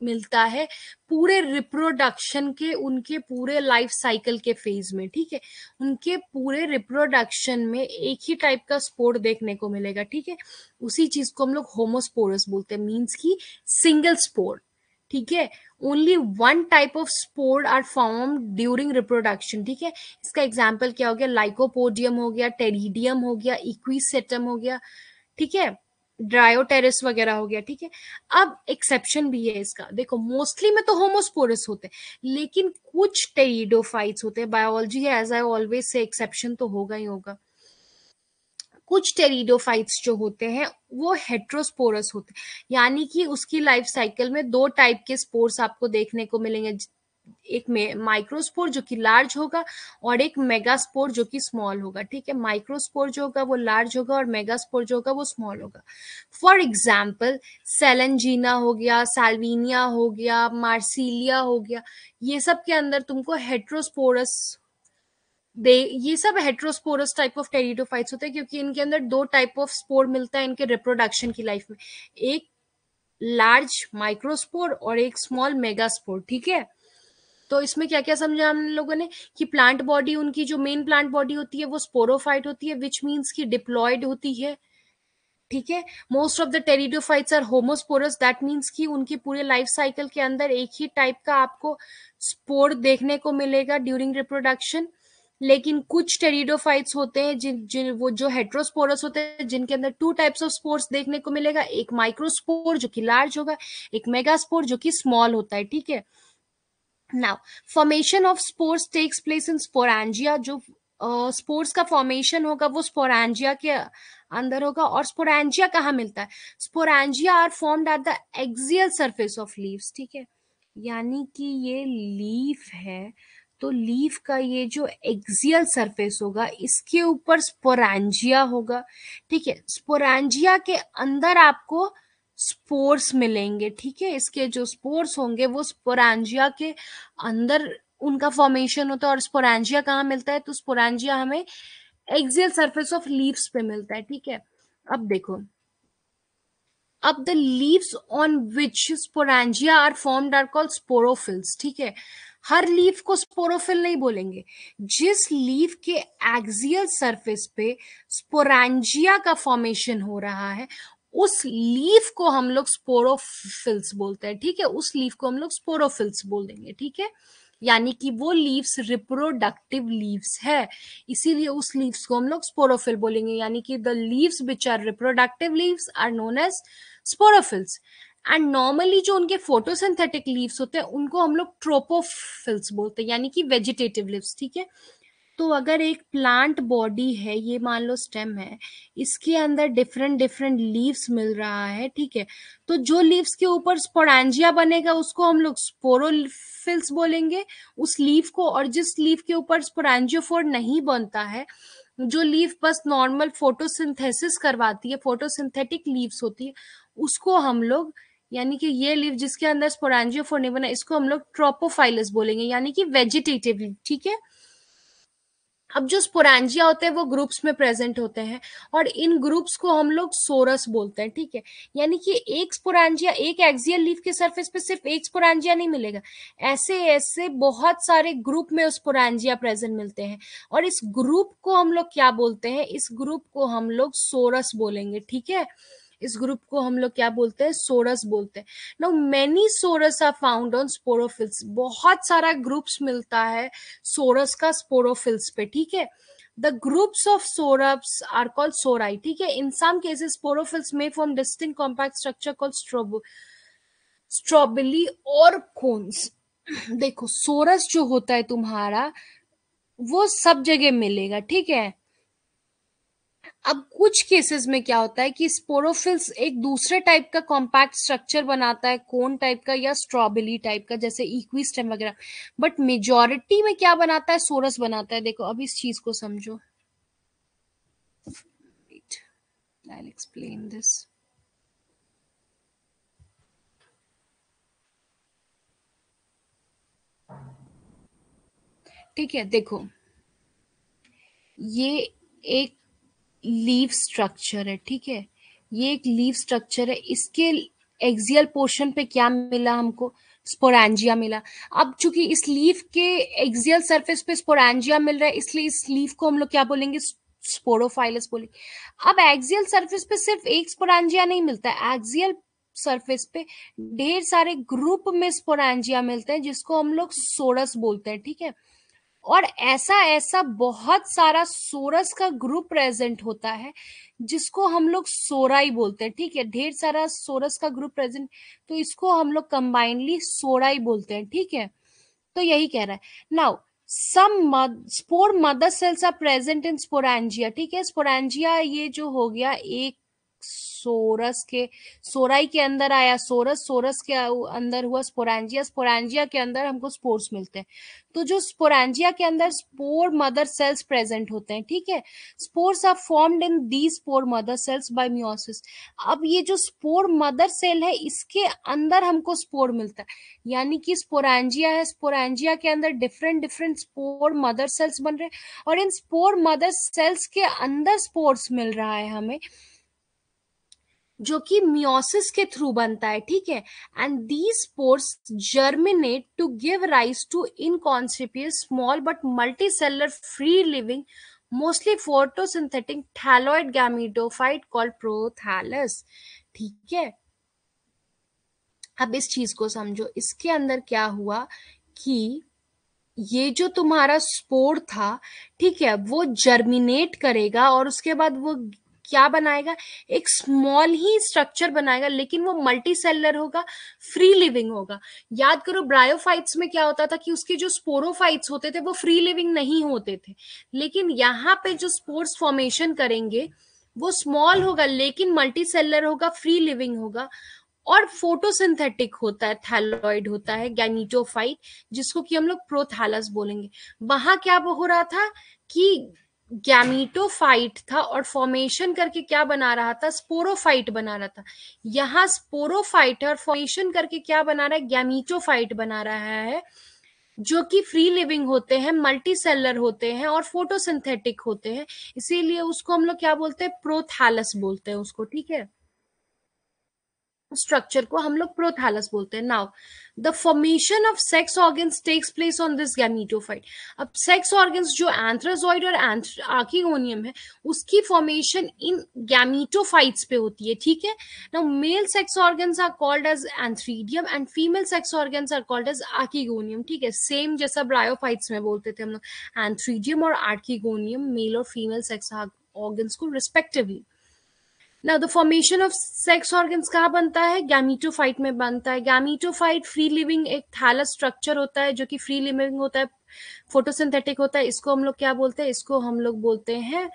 मिलता है पूरे रिप्रोडक्शन के, उनके पूरे लाइफ साइकिल के फेज में, ठीक है। उनके पूरे रिप्रोडक्शन में एक ही टाइप का स्पोर देखने को मिलेगा, ठीक है। उसी चीज को हम लोग होमोस्पोरस बोलते हैं, मीन्स की सिंगल स्पोर, ठीक है। Only one type of spore are form during reproduction, ठीक है। इसका एग्जाम्पल क्या हो गया, लाइकोपोडियम हो गया, टेरिडियम हो गया, इक्विसेटम हो गया, ठीक है, ड्रायोटेरिस वगैरह हो गया, ठीक है। अब एक्सेप्शन भी है इसका, देखो मोस्टली में तो होमोस्पोरस होते हैं, लेकिन कुछ टेरिडोफाइट्स होते हैं, बायोलॉजी है, as I always say exception तो होगा ही होगा। कुछ टेरिडोफाइट्स जो होते हैं वो हेट्रोस्पोरस होते हैं, यानी कि उसकी लाइफ साइकिल में दो टाइप के स्पोर्स आपको देखने को मिलेंगे, एक माइक्रोस्पोर जो कि लार्ज होगा और एक मेगास्पोर जो कि स्मॉल होगा, ठीक है। माइक्रोस्पोर जो होगा वो लार्ज होगा और मेगास्पोर जो होगा वो स्मॉल होगा। फॉर एग्जाम्पल सेलेंजीना हो गया, साल्विनिया हो गया, मार्सिलिया हो गया, ये सब के अंदर तुमको हेट्रोस्पोरस दे, ये सब हेट्रोस्पोरस टाइप ऑफ टेरिडोफाइट्स होते हैं, क्योंकि इनके अंदर दो टाइप ऑफ स्पोर मिलता है इनके रिप्रोडक्शन की लाइफ में, एक लार्ज माइक्रोस्पोर और एक स्मॉल मेगास्पोर, ठीक है। तो इसमें क्या क्या समझा हम लोगों ने कि प्लांट बॉडी, उनकी जो मेन प्लांट बॉडी होती है वो स्पोरोफाइट होती है, विच मीन्स की डिप्लॉयड होती है, ठीक है। Most of the pteridophytes are homosporous, that means कि उनकी पूरे लाइफ साइकिल के अंदर एक ही टाइप का आपको स्पोर देखने को मिलेगा ड्यूरिंग रिप्रोडक्शन। लेकिन कुछ टेरिडोफाइट्स होते हैं जिन जिन वो जो हेट्रोस्पोरस होते हैं, जिनके अंदर टू टाइप्स ऑफ स्पोर्स देखने को मिलेगा, एक माइक्रोस्पोर जो कि लार्ज होगा, एक मेगास्पोर जो कि स्मॉल होता है, ठीक है। Now formation of spores takes place in sporangia, जो स्पोर्स का फॉर्मेशन होगा वो स्पोरेंजिया के अंदर होगा। और स्पोरेंजिया कहाँ मिलता है, sporangia are formed at the axial surface of leaves, ठीक है। यानी कि ये लीफ है, तो लीफ का ये जो एक्सियल सरफेस होगा इसके ऊपर स्पोरेंजिया होगा, ठीक है। स्पोरेंजिया के अंदर आपको स्पोर्स मिलेंगे, ठीक है। इसके जो स्पोर्स होंगे वो स्पोरेंजिया के अंदर उनका फॉर्मेशन होता है। और स्पोरेंजिया कहाँ मिलता है, तो स्पोरेंजिया हमें एक्सियल सरफेस ऑफ लीव्स पे मिलता है, ठीक है। अब देखो, अब the leaves on which sporangia are formed are called sporophylls, ठीक है। हर लीफ को स्पोरोफिल नहीं बोलेंगे, जिस लीफ के एक्सियल सरफेस पे स्पोरेंजिया का फॉर्मेशन हो रहा है उस लीफ को हम लोग स्पोरोफिल्स बोलते हैं, ठीक है। उस लीफ को हम लोग स्पोरोफिल्स बोल देंगे, ठीक है। यानी कि वो लीव्स रिप्रोडक्टिव लीव्स है, इसीलिए उस लीव्स को हम लोग स्पोरोफिल बोलेंगे, यानी कि the leaves which are reproductive leaves are known as sporophylls. And normally जो उनके फोटोसिंथेटिक लीव्स होते हैं उनको हम लोग ट्रोपोफिल्स बोलते हैं, यानी कि वेजिटेटिव लीव्स, ठीक है। तो अगर एक प्लांट बॉडी है, ये मान लो स्टेम है, इसके अंदर डिफरेंट डिफरेंट लीव्स मिल रहा है, ठीक है, तो जो लीव्स के ऊपर स्पोरेंजिया बनेगा उसको हम लोग स्पोरोफिल्स बोलेंगे उस लीफ को, और जिस लीफ के ऊपर स्पोरेंजियोफोर नहीं बनता है, जो लीफ बस नॉर्मल फोटोसिंथेसिस करवाती है, फोटोसिंथेटिक लीव्स होती है, उसको हम लोग, यानी कि ये लीफ जिसके अंदर स्पोरेंजियोफोर नहीं बना, इसको हम लोग ट्रोपोफाइलस बोलेंगे, यानी कि वेजिटेटिव लीफ, ठीक है। अब जो स्पोरेंजिया होते हैं वो ग्रुप्स में प्रेजेंट होते हैं, और इन ग्रुप्स को हम लोग सोरस बोलते हैं, ठीक है। यानी कि एक स्पोरेंजिया, एक एक्सियल लीफ के सरफेस पे सिर्फ एक स्पोरेंजिया नहीं मिलेगा, ऐसे ऐसे बहुत सारे ग्रुप में स्पोरेंजिया प्रेजेंट मिलते हैं, और इस ग्रुप को हम लोग क्या बोलते हैं, इस ग्रुप को हम लोग सोरस बोलेंगे, ठीक है। इस ग्रुप को हम लोग क्या बोलते हैं, सोरस बोलते हैं। Now many sorus are found on sporophylls, बहुत सारा ग्रुप्स मिलता है सोरस का स्पोरोफिल्स पे, ठीक है। The groups of sorus are called sori, ठीक है। In some cases sporophylls may form distinct compact structure called strobili और कोन्स। देखो सोरस जो होता है तुम्हारा, वो सब जगह मिलेगा, ठीक है। अब कुछ केसेस में क्या होता है कि स्पोरोफिल्स एक दूसरे टाइप का कॉम्पैक्ट स्ट्रक्चर बनाता है, कोन टाइप का या स्ट्रॉबेरी टाइप का, जैसे इक्विस्टेम वगैरह, बट मेजॉरिटी में क्या बनाता है, सोरस बनाता है। देखो अब इस चीज को समझो, आई एक्सप्लेन दिस, ठीक है। देखो ये एक लीफ स्ट्रक्चर है, ठीक है, ये एक लीफ स्ट्रक्चर है, इसके एक्सियल पोर्शन पे क्या मिला हमको, स्पोरेंजिया मिला। अब चूंकि इस लीफ के एक्सियल सरफेस पे स्पोरेंजिया मिल रहा है, इसलिए इस लीफ को हम लोग क्या बोलेंगे, स्पोरोफाइलस बोलेंगे। अब एक्सियल सरफेस पे सिर्फ एक स्पोरेंजिया नहीं मिलता है, एक्सियल सरफेस पे ढेर सारे ग्रुप में स्पोरेंजिया मिलते हैं, जिसको हम लोग सोरस बोलते हैं, ठीक है। और ऐसा ऐसा बहुत सारा सोरस का ग्रुप प्रेजेंट होता है, जिसको हम लोग सोराई बोलते हैं, ठीक है। ढेर सारा सोरस का ग्रुप प्रेजेंट, तो इसको हम लोग कंबाइनली सोराई बोलते हैं, ठीक है। तो यही कह रहा है। Now some spore mother cells are present in sporangia, ठीक है। स्पोरेंजिया ये जो हो गया एक सोरस के, सोराई के अंदर आया सोरस, सोरस के अंदर हुआ स्पोरेंजिया, स्पोरेंजिया के अंदर हमको स्पोर्स मिलते हैं। तो जो स्पोरेंजिया के अंदर स्पोर मदर सेल्स प्रेजेंट होते हैं, ठीक है। Spores are formed in the spore mother cells by meiosis. अब ये जो स्पोर मदर सेल है, इसके अंदर हमको स्पोर मिलता है, यानी कि स्पोरेंजिया है, स्पोरेंजिया के अंदर different different spore mother sales बन रहे हैं, और इन स्पोर मदर सेल्स के अंदर स्पोर्स मिल रहा है हमें, जो कि मियोसिस के थ्रू बनता है, ठीक है। And these spores germinate to give rise to inconspicuous small but multicellular free living mostly photosynthetic thalloid gametophyte called prothallus, ठीक है। अब इस चीज को समझो, इसके अंदर क्या हुआ कि ये जो तुम्हारा स्पोर था, ठीक है, वो जर्मिनेट करेगा, और उसके बाद वो क्या बनाएगा, एक स्मॉल ही स्ट्रक्चर बनाएगा, लेकिन वो मल्टी सेलर होगा, फ्री लिविंग होगा। याद करो ब्रायोफाइट्स में क्या होता था कि उसके जो स्पोरोफाइट्स होते थे वो फ्री लिविंग नहीं होते थे, लेकिन यहाँ पे जो स्पोर्स फॉर्मेशन करेंगे वो स्मॉल होगा, लेकिन मल्टी सेलर होगा, फ्री लिविंग होगा, और फोटोसिंथेटिक होता है, थैलॉइड होता है, गैमीटोफाइट, जिसको कि हम लोग प्रोथैलस बोलेंगे। वहां क्या हो रहा था कि गैमीटोफाइट था, और फॉर्मेशन करके क्या बना रहा था, स्पोरोफाइट बना रहा था। यहाँ स्पोरोफाइट है, और फॉर्मेशन करके क्या बना रहा है, गैमीटोफाइट बना रहा है, जो कि फ्री लिविंग होते हैं, मल्टी सेलर होते हैं, और फोटोसिंथेटिक होते हैं। इसीलिए उसको हम लोग क्या बोलते हैं, प्रोथैलस बोलते हैं उसको, ठीक है। स्ट्रक्चर को हम लोग प्रोथैलस बोलते हैं। Now the formation of sex organs takes place on this gametophyte. अब सेक्स ऑर्गन्स जो एंथ्राजॉइड और आर्किगोनियम है, उसकी फॉर्मेशन इन गैमीटोफाइट्स पे होती है, ठीक है। Now male sex organs are called as antheridium and female sex organs are called as archegonium, ठीक है। सेम जैसा ब्रायोफाइट्स में बोलते थे हम लोग एंथ्रीडियम और आर्किगोनियम, मेल और फीमेल सेक्स ऑर्गन्स को रिस्पेक्टिवली। ना the formation of sex organs कहाँ बनता है, गैमीटोफाइट में बनता है। गैमीटोफाइट फ्री लिविंग एक थैलस स्ट्रक्चर होता है जो कि फ्री लिविंग होता है, फोटोसिंथेटिक होता है। इसको हम लोग क्या बोलते हैं, इसको हम लोग बोलते हैं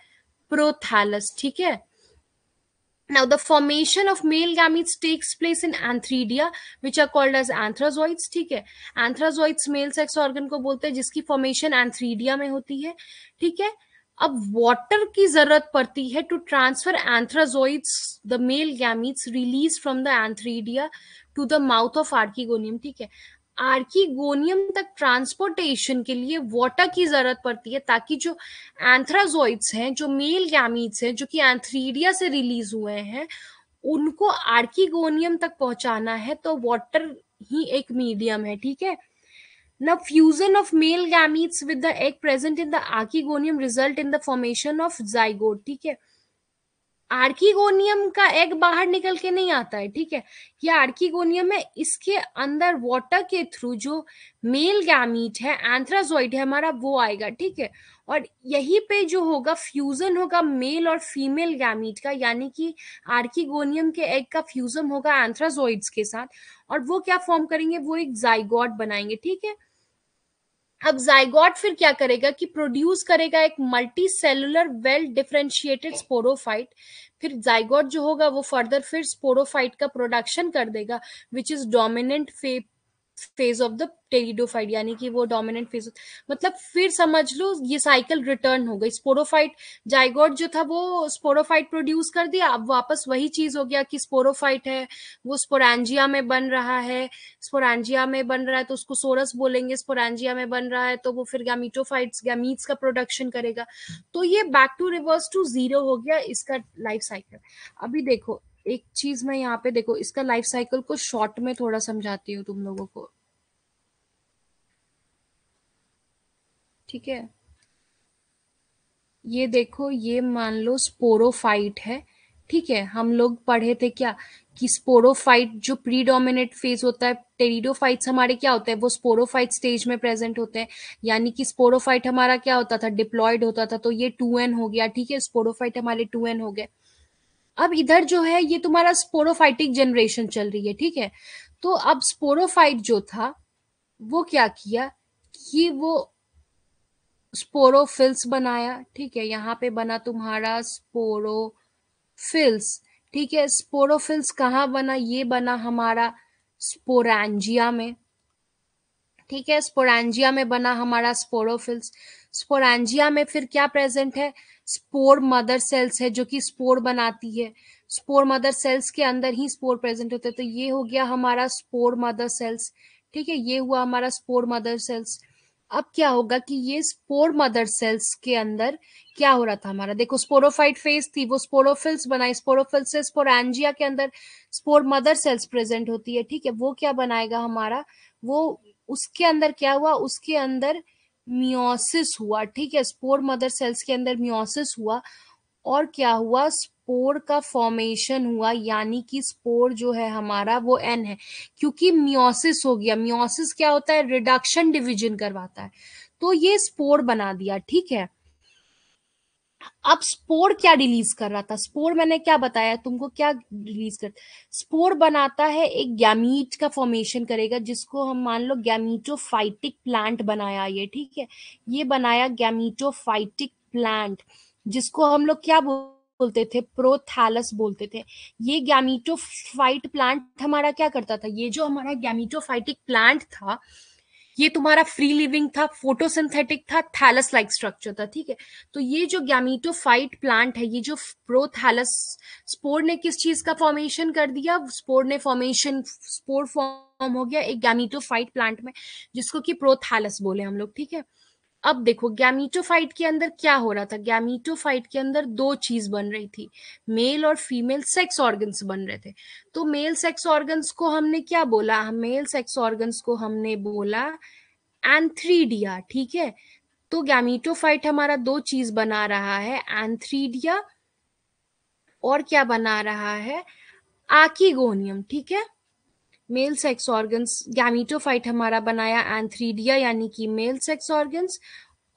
प्रोथैलस, ठीक है। Now, the formation of male gametes takes place in antheridia, which are called as anthrazoids. ठीक है, anthrazoids मेल सेक्स ऑर्गन को बोलते हैं जिसकी फॉर्मेशन एंथ्रीडिया में होती है, ठीक है। अब वाटर की जरूरत पड़ती है to transfer antherozoids, the male gametes release from the antheridia to the mouth of archegonium, ठीक है। आर्किगोनियम तक ट्रांसपोर्टेशन के लिए वाटर की जरूरत पड़ती है ताकि जो एंथ्राजोइड्स हैं, जो मेल गैमीट्स हैं, जो कि एंथ्रीडिया से रिलीज हुए हैं, उनको आर्किगोनियम तक पहुंचाना है, तो वाटर ही एक मीडियम है, ठीक है। Now, fusion of male gametes with the egg present in the archegonium result in the formation of zygote, ठीक है। आर्किगोनियम का एग बाहर निकल के नहीं आता है, ठीक है। ये आर्किगोनियम है, इसके अंदर वाटर के थ्रू जो मेल गैमीट है, एंथ्राजोइड है हमारा, वो आएगा, ठीक है। और यहीं पे जो होगा फ्यूजन होगा मेल और फीमेल गैमीट का, यानी कि आर्किगोनियम के एग का फ्यूजन होगा एंथ्राजोइड्स के साथ, और वो क्या फॉर्म करेंगे, वो एक जाइगोट बनाएंगे, ठीक है। अब जाइगोट फिर क्या करेगा कि प्रोड्यूस करेगा एक multi cellular well differentiated sporophyte. फिर जाइगोट जो होगा वो फर्दर फिर स्पोरोफाइट का प्रोडक्शन कर देगा, which is dominant phase of the pteridophyte, यानी कि वो डोमिनेंट फेज, मतलब फिर समझ लो ये साइकिल रिटर्न हो गई। स्पोरोफाइट, जाइगोट जो था वो स्पोरोफाइट प्रोड्यूस कर दिया, अब वापस वही चीज हो गया कि स्पोरोफाइट है वो स्पोरेंजिया में बन रहा है, स्पोरेंजिया में बन रहा है तो उसको सोरस बोलेंगे, स्पोरेंजिया में बन रहा है तो वो फिर गैमीटोफाइट्स गैमीट्स का प्रोडक्शन करेगा। तो ये back to reverse to zero हो गया इसका लाइफ साइकिल। अभी देखो एक चीज मैं यहाँ पे देखो इसका लाइफ साइकिल को शॉर्ट में थोड़ा समझाती हूँ तुम लोगों को, ठीक है। ये देखो, ये मान लो स्पोरोफाइट है, ठीक है। हम लोग पढ़े थे क्या कि स्पोरोफाइट जो प्रीडोमिनेट फेज होता है, टेरिडोफाइट्स हमारे क्या होते हैं, वो स्पोरोफाइट स्टेज में प्रेजेंट होते हैं, यानी कि स्पोरोफाइट हमारा क्या होता था, डिप्लॉयड होता था, तो ये 2n हो गया, ठीक है। स्पोरोफाइट हमारे 2n हो गए। अब इधर जो है ये तुम्हारा स्पोरोफाइटिक जनरेशन चल रही है, ठीक है। तो अब स्पोरोफाइट जो था वो क्या किया कि वो स्पोरोफिल्स बनाया, ठीक है। यहाँ पे बना तुम्हारा स्पोरोफिल्स, ठीक है। स्पोरोफिल्स कहाँ बना, ये बना हमारा स्पोरेंजिया में, ठीक है। स्पोरेंजिया में बना हमारा स्पोरोफिल्स। स्पोरेंजिया में फिर क्या प्रेजेंट है, स्पोर मदर सेल्स है जो कि स्पोर बनाती है। स्पोर मदर सेल्स के अंदर ही स्पोर प्रेजेंट होते हैं, तो ये हो गया हमारा स्पोर मदर सेल्स, ठीक है। ये हुआ हमारा स्पोर मदर सेल्स। अब क्या होगा कि ये स्पोर मदर सेल्स के अंदर क्या हो रहा था हमारा, देखो स्पोरोफाइट फेज थी, वो स्पोरोफिल्स बनाई, स्पोरोफिल्स से स्पोरेंजिया के अंदर स्पोर मदर सेल्स प्रेजेंट होती है, ठीक है। वो क्या बनाएगा हमारा, वो उसके अंदर क्या हुआ, उसके अंदर मियोसिस हुआ, ठीक है। स्पोर मदर सेल्स के अंदर मियोसिस हुआ, और क्या हुआ, स्पोर का फॉर्मेशन हुआ, यानी कि स्पोर जो है हमारा वो एन है, क्योंकि मियोसिस हो गया। मियोसिस क्या होता है, रिडक्शन डिवीजन करवाता है, तो ये स्पोर बना दिया, ठीक है। अब स्पोर क्या रिलीज कर रहा था, स्पोर मैंने क्या बताया तुमको, क्या रिलीज कर, स्पोर बनाता है एक गैमीट का फॉर्मेशन करेगा, जिसको हम मान लो गैमीटोफाइटिक प्लांट बनाया ये, ठीक है। ये बनाया गैमीटोफाइटिक प्लांट, जिसको हम लोग क्या बोलते थे, प्रोथैलस बोलते थे। ये गैमीटोफाइट प्लांट हमारा क्या करता था, ये जो हमारा गैमीटोफाइटिक प्लांट था ये तुम्हारा फ्री लिविंग था, फोटोसिंथेटिक था, थैलस लाइक स्ट्रक्चर था, ठीक है। तो ये जो गैमीटोफाइट प्लांट है, ये जो प्रोथैलस, स्पोर ने किस चीज का फॉर्मेशन कर दिया, स्पोर ने फॉर्मेशन, स्पोर फॉर्म हो गया एक गैमीटोफाइट प्लांट में, जिसको कि प्रोथैलस बोले हम लोग, ठीक है। अब देखो गैमीटोफाइट के अंदर क्या हो रहा था, गैमीटोफाइट के अंदर दो चीज बन रही थी, मेल और फीमेल सेक्स ऑर्गन्स बन रहे थे। तो मेल सेक्स ऑर्गन्स को हमने क्या बोला, मेल सेक्स ऑर्गन्स को हमने बोला एंथ्रीडिया, ठीक है। तो गैमीटोफाइट हमारा दो चीज बना रहा है, एंथ्रीडिया और क्या बना रहा है, आर्किगोनियम, ठीक है। मेल सेक्स ऑर्गन्स, गैमीटोफाइट हमारा बनाया एंथ्रीडिया यानी कि मेल सेक्स ऑर्गन्स,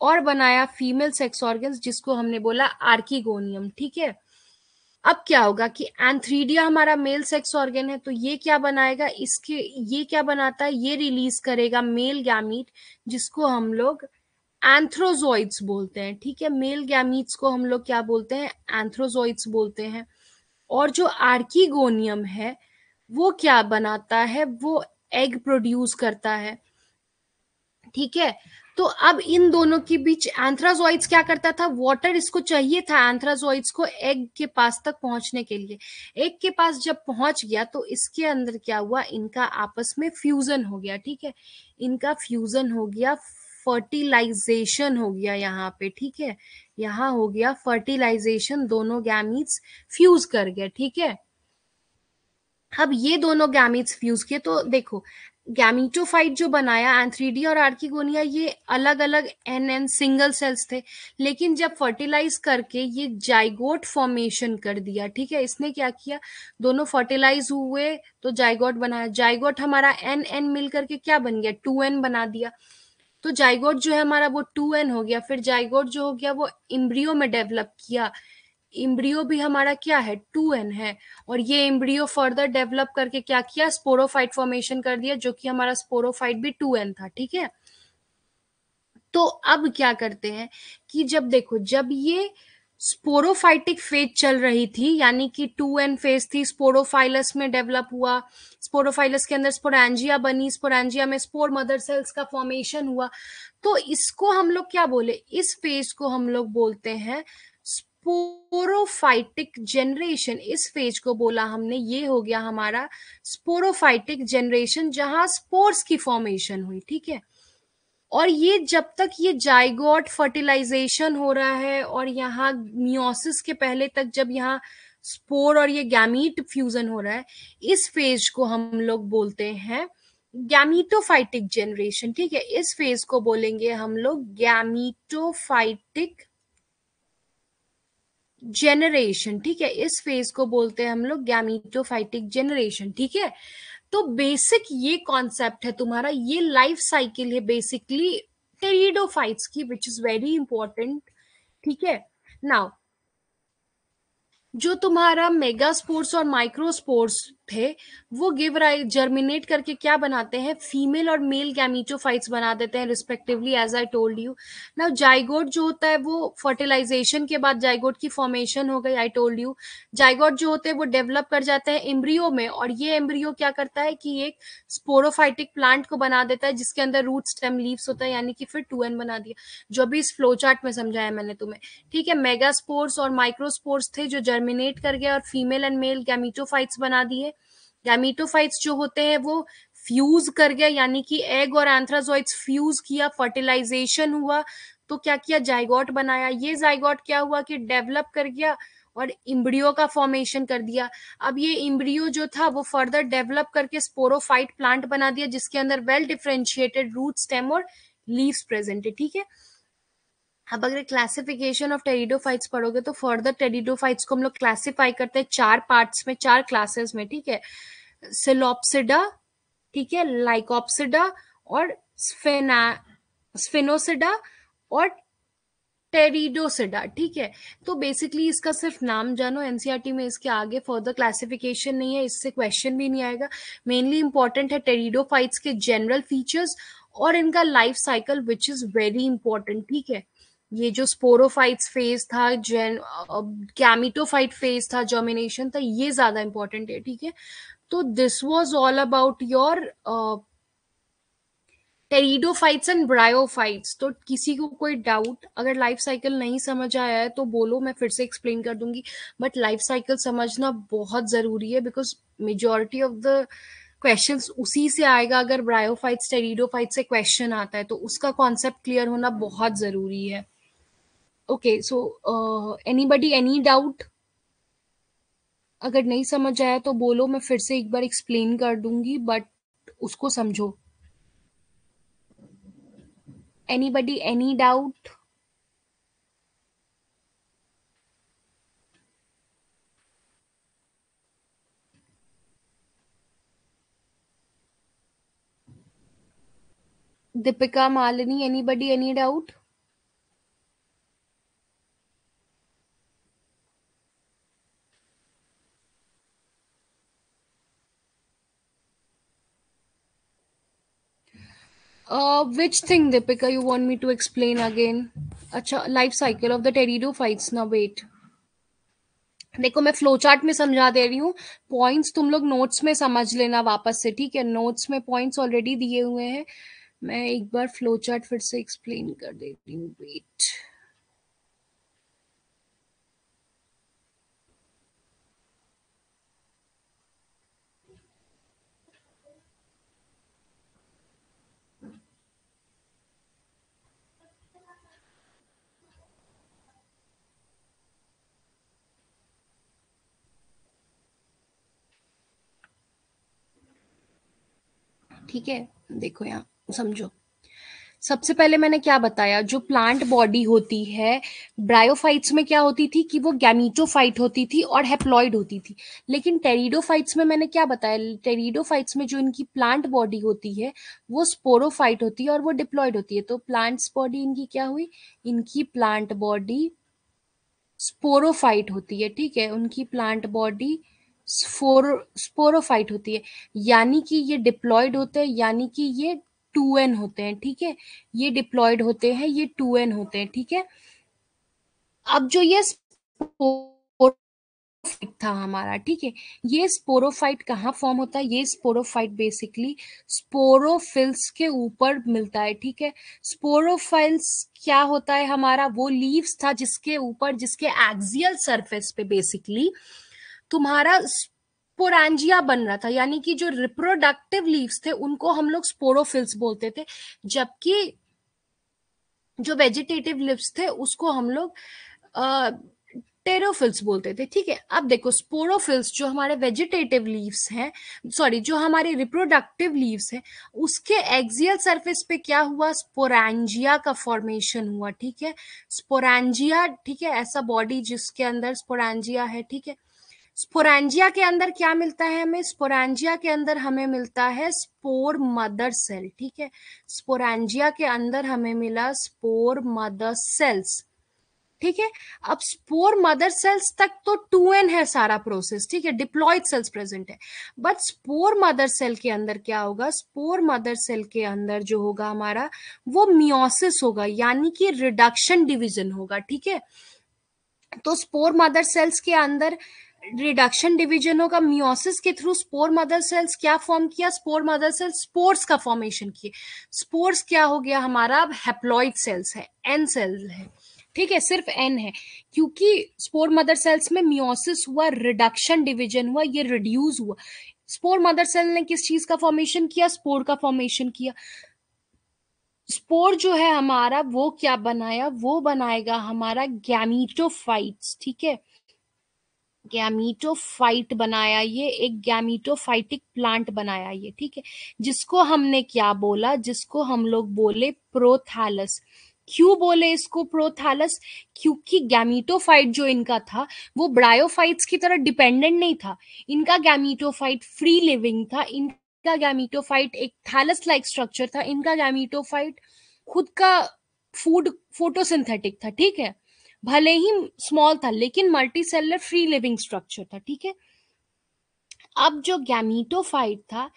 और बनाया फीमेल सेक्स ऑर्गन्स जिसको हमने बोला आर्किगोनियम, ठीक है। अब क्या होगा कि एंथ्रीडिया हमारा मेल सेक्स ऑर्गन है, तो ये क्या बनाएगा, इसके ये क्या बनाता है, ये रिलीज करेगा मेल गैमीट, जिसको हम लोग एंथ्रोजोइड्स बोलते हैं। ठीक है, मेल गैमीट्स को हम लोग क्या बोलते हैं, एंथ्रोजोइड्स बोलते हैं। और जो आर्कीगोनियम है वो क्या बनाता है, वो एग प्रोड्यूस करता है। ठीक है, तो अब इन दोनों के बीच एंथ्राजोइड्स क्या करता था, वाटर इसको चाहिए था एंथ्राजोइड्स को एग के पास तक पहुंचने के लिए। एग के पास जब पहुंच गया तो इसके अंदर क्या हुआ, इनका आपस में फ्यूजन हो गया। ठीक है, इनका फ्यूजन हो गया, फर्टिलाइजेशन हो गया यहाँ पे। ठीक है, यहाँ हो गया फर्टिलाइजेशन, दोनों गैमीट्स फ्यूज कर गए। ठीक है, अब ये दोनों गैमीट्स फ्यूज किए तो देखो, गैमीटोफाइट जो बनाया एंथ्रीडिया और आर्किगोनिया, ये अलग अलग एन सिंगल सेल्स थे, लेकिन जब फर्टिलाइज करके ये जाइगोट फॉर्मेशन कर दिया। ठीक है, इसने क्या किया, दोनों फर्टिलाइज हुए तो जाइगोट बनाया, जाइगोट हमारा एन एन मिल करके क्या बन गया, 2n बना दिया। तो जाइगोट जो है हमारा वो 2n हो गया, फिर जाइगोट जो हो गया वो इम्ब्रियो में डेवलप किया, इम्ब्रियो भी हमारा क्या है, 2n है। और ये इम्ब्रियो फर्दर डेवलप करके क्या किया, स्पोरोफाइट फॉर्मेशन कर दिया, जो कि हमारा स्पोरोफाइट भी 2n था। ठीक है, तो अब क्या करते हैं कि जब देखो, जब ये स्पोरोफाइटिक फेज चल रही थी, यानी कि 2n फेज थी, स्पोरोफाइलस में डेवलप हुआ, स्पोरोफाइलस के अंदर स्पोरेंजिया बनी, स्पोरेंजिया में स्पोर मदर सेल्स का फॉर्मेशन हुआ, तो इसको हम लोग क्या बोले, इस फेज को हम लोग बोलते हैं स्पोरोफाइटिक जनरेशन। इस फेज को बोला हमने, ये हो गया हमारा स्पोरोफाइटिक जनरेशन, जहां स्पोर्स की फॉर्मेशन हुई। ठीक है, और ये जब तक ये जाइगोट फर्टिलाइजेशन हो रहा है और यहाँ मियोसिस के पहले तक जब यहाँ स्पोर और ये गैमीट फ्यूजन हो रहा है, इस फेज को हम लोग बोलते हैं गैमीटोफाइटिक जनरेशन। ठीक है, इस फेज को बोलेंगे हम लोग गैमीटोफाइटिक जेनरेशन। ठीक है, इस फेज को बोलते हैं हम लोग गैमीटोफाइटिक जेनरेशन। ठीक है, तो बेसिक ये कॉन्सेप्ट है तुम्हारा, ये लाइफ साइकिल है बेसिकली टेरिडोफाइट्स की, विच इज वेरी इंपॉर्टेंट। ठीक है, नाउ जो तुम्हारा मेगास्पोर्स और माइक्रोस्पोर्स थे, वो गिव राइट जर्मिनेट करके क्या बनाते हैं, फीमेल और मेल गैमीटोफाइट्स बना देते हैं respectively, as I told you. Now zygote जो होता है वो फर्टिलाइजेशन के बाद जाइगोट की फॉर्मेशन हो गई, आई टोल्ड यू। जाइगोट जो होते हैं वो डेवलप कर जाते हैं एम्ब्रियो में, और ये एम्ब्रियो क्या करता है कि एक स्पोरोफाइटिक प्लांट को बना देता है, जिसके अंदर रूट स्टेम लीव्स होता है, यानी कि फिर 2n बना दिया, जो भी इस फ्लो चार्ट में समझाया मैंने तुम्हें। ठीक है, मेगास्पोर्स और माइक्रोस्पोर्स थे जो जर्मिनेट कर गए और फीमेल एंड मेल गैमीटोफाइट्स बना दिए। गैमीटोफाइट्स जो होते हैं वो फ्यूज कर गए, यानी कि एग और एंथ्राजोइड्स फ्यूज किया, फर्टिलाइजेशन हुआ, तो क्या किया, जाइगोट बनाया। ये जाइगोट क्या हुआ कि डेवलप कर गया और इम्ब्रियो का फॉर्मेशन कर दिया। अब ये इम्ब्रियो जो था वो फर्दर डेवलप करके स्पोरोफाइट प्लांट बना दिया, जिसके अंदर वेल डिफरेंशिएटेड रूट स्टेम और लीव्स प्रेजेंट है। ठीक है, अब अगर क्लासिफिकेशन ऑफ टेरिडोफाइट्स पढ़ोगे तो फर्दर टेरिडोफाइट्स को हम लोग क्लासिफाई करते हैं 4 पार्ट्स में, 4 क्लासेस में। ठीक है, सिलोप्सिडा, ठीक है, लाइकोप्सिडा और स्फेनोसिडा और टेरिडोसिडा। ठीक है, तो बेसिकली इसका सिर्फ नाम जानो, एनसीईआरटी में इसके आगे फर्दर क्लासिफिकेशन नहीं है, इससे क्वेश्चन भी नहीं आएगा। मेनली इंपॉर्टेंट है टेरिडोफाइट्स के जनरल फीचर्स और इनका life cycle, which is very important. ठीक है, ये जो स्पोरोफाइट्स फेज था, गैमीटोफाइट फेज था, जर्मिनेशन था, ये ज्यादा इंपॉर्टेंट है। ठीक है, तो this was all about your pteridophytes and bryophytes. तो किसी को कोई डाउट, अगर लाइफ साइकिल नहीं समझ आया है तो बोलो, मैं फिर से एक्सप्लेन कर दूंगी। बट लाइफ साइकिल समझना बहुत जरूरी है, because majority of the questions उसी से आएगा। अगर ब्रायोफाइट्स टेरिडोफाइट से क्वेश्चन आता है तो उसका कॉन्सेप्ट क्लियर होना बहुत जरूरी है। Okay, so anybody any doubt? अगर नहीं समझ आया तो बोलो, मैं फिर से एक बार एक्सप्लेन कर दूंगी, बट उसको समझो। Anybody any doubt? Deepika, Malini, anybody any doubt? Which thing, Deepika, you want me to explain again? अच्छा, life cycle of the pteridophytes ना, वेट, देखो मैं फ्लो चार्ट में समझा दे रही हूँ, पॉइंट्स तुम लोग नोट्स में समझ लेना वापस से, ठीक है? नोट्स में पॉइंट्स ऑलरेडी दिए हुए हैं, मैं एक बार फ्लो चार्ट फिर से एक्सप्लेन कर देती हूँ, वेट। ठीक है, देखो यहाँ समझो, सबसे पहले मैंने क्या बताया, जो प्लांट बॉडी होती है ब्रायोफाइट्स में क्या होती थी कि वो गैमीटोफाइट होती थी और हेप्लॉइड होती थी, लेकिन टेरिडोफाइट्स में मैंने क्या बताया, टेरिडोफाइट्स में जो इनकी प्लांट बॉडी होती है वो स्पोरोफाइट होती है और वो डिप्लॉइड होती है। तो प्लांट्स बॉडी इनकी क्या हुई, इनकी प्लांट बॉडी स्पोरोफाइट होती है, ठीक है, उनकी प्लांट बॉडी स्पोरोफाइट होती है, यानी कि ये डिप्लॉयड होते हैं, यानी कि ये 2n होते हैं, ठीक है, ये डिप्लॉयड होते हैं, ये 2n होते हैं, ठीक है। अब जो ये स्पोरोफाइट था हमारा, ठीक है, ये स्पोरोफाइट कहाँ फॉर्म होता है, ये स्पोरोफाइट बेसिकली स्पोरोफिल्स के ऊपर मिलता है, ठीक है। स्पोरोफिल्स क्या होता है हमारा, वो लीव्स था जिसके ऊपर, जिसके एक्सियल सरफेस पे बेसिकली तुम्हारा स्पोरेंजिया बन रहा था, यानी कि जो रिप्रोडक्टिव लीव्स थे उनको हम लोग स्पोरोफिल्स बोलते थे, जबकि जो वेजिटेटिव लीव्स थे उसको हम लोग टेरोफिल्स बोलते थे, ठीक है। अब देखो स्पोरोफिल्स जो हमारे वेजिटेटिव लीव्स हैं, सॉरी जो हमारे रिप्रोडक्टिव लीव्स हैं, उसके एक्सियल सरफेस पे क्या हुआ, स्पोरेंजिया का फॉर्मेशन हुआ, ठीक है। स्पोरेंजिया, ठीक है, ऐसा बॉडी जिसके अंदर स्पोरेंजिया है, ठीक है। स्पोरेंजिया के अंदर क्या मिलता है हमें, स्पोरेंजिया के अंदर हमें मिलता है स्पोर मदर सेल, ठीक है। स्पोरेंजिया के अंदर हमें मिला स्पोर मदर सेल्स, ठीक है। अब स्पोर मदर सेल्स तक तो 2n है सारा प्रोसेस, ठीक है, डिप्लॉयड सेल्स प्रेजेंट है, बट स्पोर मदर सेल के अंदर क्या होगा, स्पोर मदर सेल के अंदर जो होगा हमारा वो मियोसिस होगा, यानी कि रिडक्शन डिवीजन होगा, ठीक है। तो स्पोर मदर सेल्स के अंदर रिडक्शन डिवीजन होगा, मियोसिस के थ्रू स्पोर मदर सेल्स क्या फॉर्म किया, स्पोर मदर सेल्स स्पोर्स का फॉर्मेशन किए। स्पोर्स क्या हो गया हमारा, अब हैप्लॉइड सेल्स है, एन सेल्स है, ठीक है, सिर्फ एन है, क्योंकि स्पोर मदर सेल्स में मियोसिस हुआ, रिडक्शन डिवीजन हुआ, ये रिड्यूस हुआ। स्पोर मदर सेल ने किस चीज का फॉर्मेशन किया, स्पोर का फॉर्मेशन किया। स्पोर जो है हमारा वो क्या बनाया, वो बनाएगा हमारा गैमीटोफाइट्स, ठीक है, गैमीटोफाइट बनाया, ये एक गैमीटोफाइटिक प्लांट बनाया ये, ठीक है, जिसको हमने क्या बोला, जिसको हम लोग बोले प्रोथैलस। क्यों बोले इसको प्रोथैलस, क्योंकि गैमीटोफाइट जो इनका था वो ब्रायोफाइट्स की तरह डिपेंडेंट नहीं था, इनका गैमीटोफाइट फ्री लिविंग था, इनका गैमीटोफाइट एक थैलस लाइक स्ट्रक्चर था, इनका गैमीटोफाइट खुद का फूड फोटोसिंथेटिक था, ठीक है, भले ही स्मॉल था लेकिन multi cellular free living structure था, ठीक है। अब जो गैमीटोफाइट था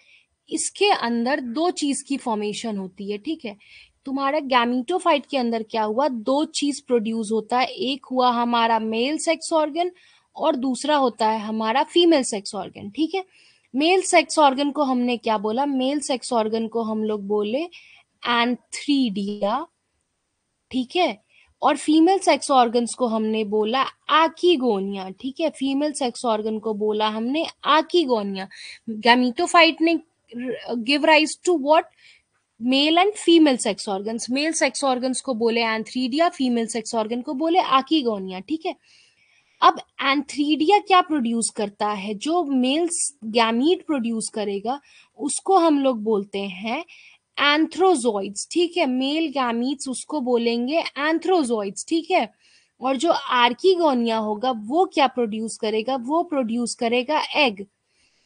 इसके अंदर दो चीज की फॉर्मेशन होती है, ठीक है। तुम्हारा गैमीटोफाइट के अंदर क्या हुआ, दो चीज प्रोड्यूस होता है, एक हुआ हमारा मेल सेक्स ऑर्गन और दूसरा होता है हमारा फीमेल सेक्स ऑर्गन, ठीक है। मेल सेक्स ऑर्गन को हमने क्या बोला, मेल सेक्स ऑर्गन को हम लोग बोले एंथ्रीडिया, ठीक है, और फीमेल सेक्स ऑर्गन्स को हमने बोला आकीगोनिया, ठीक है, फीमेल सेक्स ऑर्गन को बोला हमने आकीगोनिया। गैमीटोफाइट ने give rise to what, male and female sex organs, male sex organs को बोले एंथ्रीडिया, फीमेल सेक्स ऑर्गन को बोले आकीगोनिया, ठीक है। अब एंथ्रीडिया क्या प्रोड्यूस करता है, जो मेल गैमीट प्रोड्यूस करेगा उसको हम लोग बोलते हैं एंथ्रोजोइड्स, ठीक है, मेल गैमीट्स उसको बोलेंगे एंथ्रोजोइड्स, ठीक है। और जो आर्कीगोनिया होगा वो क्या प्रोड्यूस करेगा, वो प्रोड्यूस करेगा एग,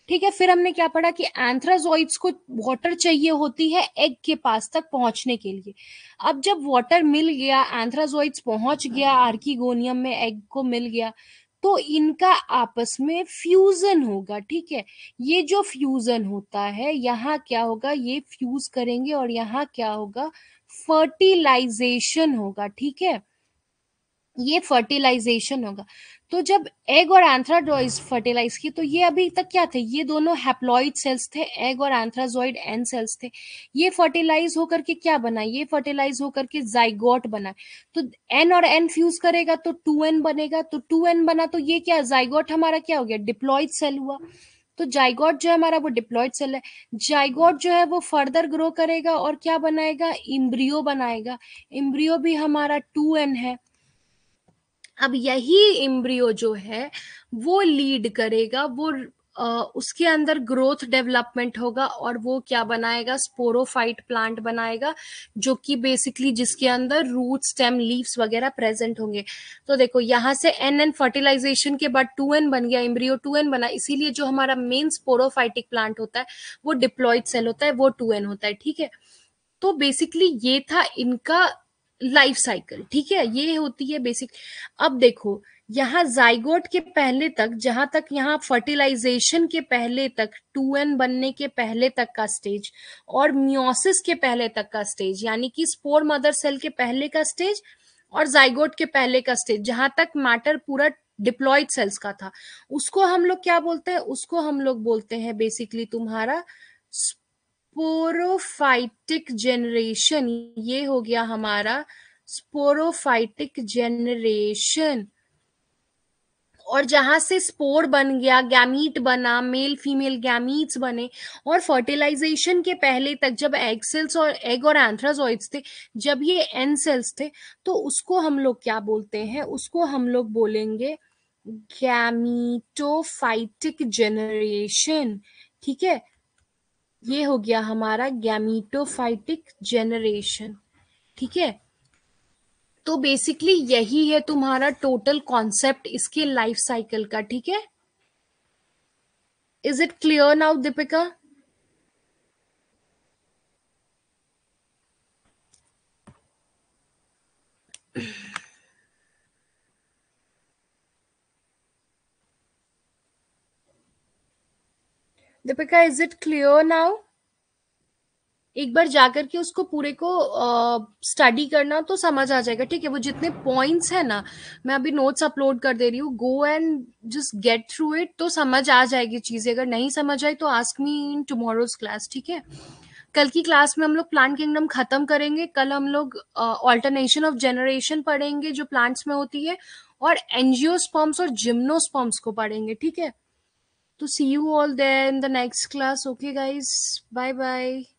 ठीक है। फिर हमने क्या पढ़ा कि एंथ्राजोइड्स को वाटर चाहिए होती है एग के पास तक पहुंचने के लिए। अब जब वाटर मिल गया, एंथ्राजोइड्स पहुंच गया आर्कीगोनियम में, एग को मिल गया, तो इनका आपस में फ्यूजन होगा, ठीक है। ये जो फ्यूजन होता है, यहाँ क्या होगा, ये फ्यूज करेंगे और यहाँ क्या होगा, फर्टिलाइजेशन होगा, ठीक है। ये फर्टिलाइजेशन होगा। तो जब एग और एंथ्राजॉइड फर्टिलाइज किए, तो ये अभी तक क्या थे, ये दोनों हैप्लॉइड सेल्स थे, एग और एंथ्राजॉइड एन सेल्स थे। ये फर्टिलाइज होकर के क्या बना, ये फर्टिलाइज होकर के जाइगोट बना। तो एन और एन फ्यूज करेगा तो 2n बनेगा, तो 2n बना, तो ये क्या, जाइगोट हमारा क्या हो गया, डिप्लॉइड सेल हुआ। तो जाइगोट जो है हमारा वो डिप्लॉइड सेल है। जाइगोट जो है वो फर्दर ग्रो करेगा और क्या बनाएगा, इम्ब्रियो बनाएगा। इम्ब्रियो भी हमारा 2n है। अब यही इम्ब्रियो जो है वो लीड करेगा, वो उसके अंदर ग्रोथ डेवलपमेंट होगा और वो क्या बनाएगा, स्पोरोफाइट प्लांट बनाएगा, जो कि बेसिकली जिसके अंदर रूट स्टेम लीव्स वगैरह प्रेजेंट होंगे। तो देखो यहाँ से एन एन फर्टिलाइजेशन के बाद 2n बन गया, इम्ब्रियो 2n बना, इसीलिए जो हमारा मेन स्पोरोफाइटिक प्लांट होता है वो डिप्लॉइड सेल होता है, वो 2n होता है, ठीक है। तो बेसिकली ये था इनका लाइफ साइकिल, ठीक है, ये होती है बेसिक। अब देखो यहाँ जाइगोट के पहले तक, जहां तक यहाँ फर्टिलाइजेशन के पहले तक, 2n बनने के पहले तक का स्टेज, और मियोसिस के पहले तक का स्टेज, यानी कि स्पोर मदर सेल के पहले का स्टेज और जाइगोट के पहले का स्टेज, जहां तक मैटर पूरा डिप्लॉइड सेल्स का था, उसको हम लोग क्या बोलते हैं, उसको हम लोग बोलते हैं बेसिकली तुम्हारा स्पोरोफाइटिक जनरेशन। ये हो गया हमारा स्पोरोफाइटिक जनरेशन। और जहां से स्पोर बन गया, गैमीट बना, मेल फीमेल गैमीट्स बने, और फर्टिलाइजेशन के पहले तक जब एग सेल्स और एग और एंथ्राजॉइड्स थे, जब ये एन सेल्स थे, तो उसको हम लोग क्या बोलते हैं, उसको हम लोग बोलेंगे गैमीटोफाइटिक जनरेशन, ठीक है। ये हो गया हमारा गैमीटोफाइटिक जनरेशन, ठीक है। तो बेसिकली यही है तुम्हारा टोटल कॉन्सेप्ट इसके लाइफ साइकिल का, ठीक है। Is it clear now Deepika? Deepika is it clear now? एक बार जाकर के उसको पूरे को स्टडी करना तो समझ आ जाएगा, ठीक है। वो जितने पॉइंट्स है ना, मैं अभी नोट्स अपलोड कर दे रही हूँ, go and just get through it, तो समझ आ जाएगी चीजें। अगर नहीं समझ आई तो आस्क मी इन टुमारोज क्लास, ठीक है। कल की क्लास में हम लोग प्लांट किंगडम खत्म करेंगे। कल हम लोग ऑल्टरनेशन ऑफ जनरेशन पढ़ेंगे जो प्लांट्स में होती है, और एंजियोस्पर्म्स और जिम्नोस्पर्म्स को पढ़ेंगे, ठीक है। तो see you all there in the next class. Okay guys, bye bye.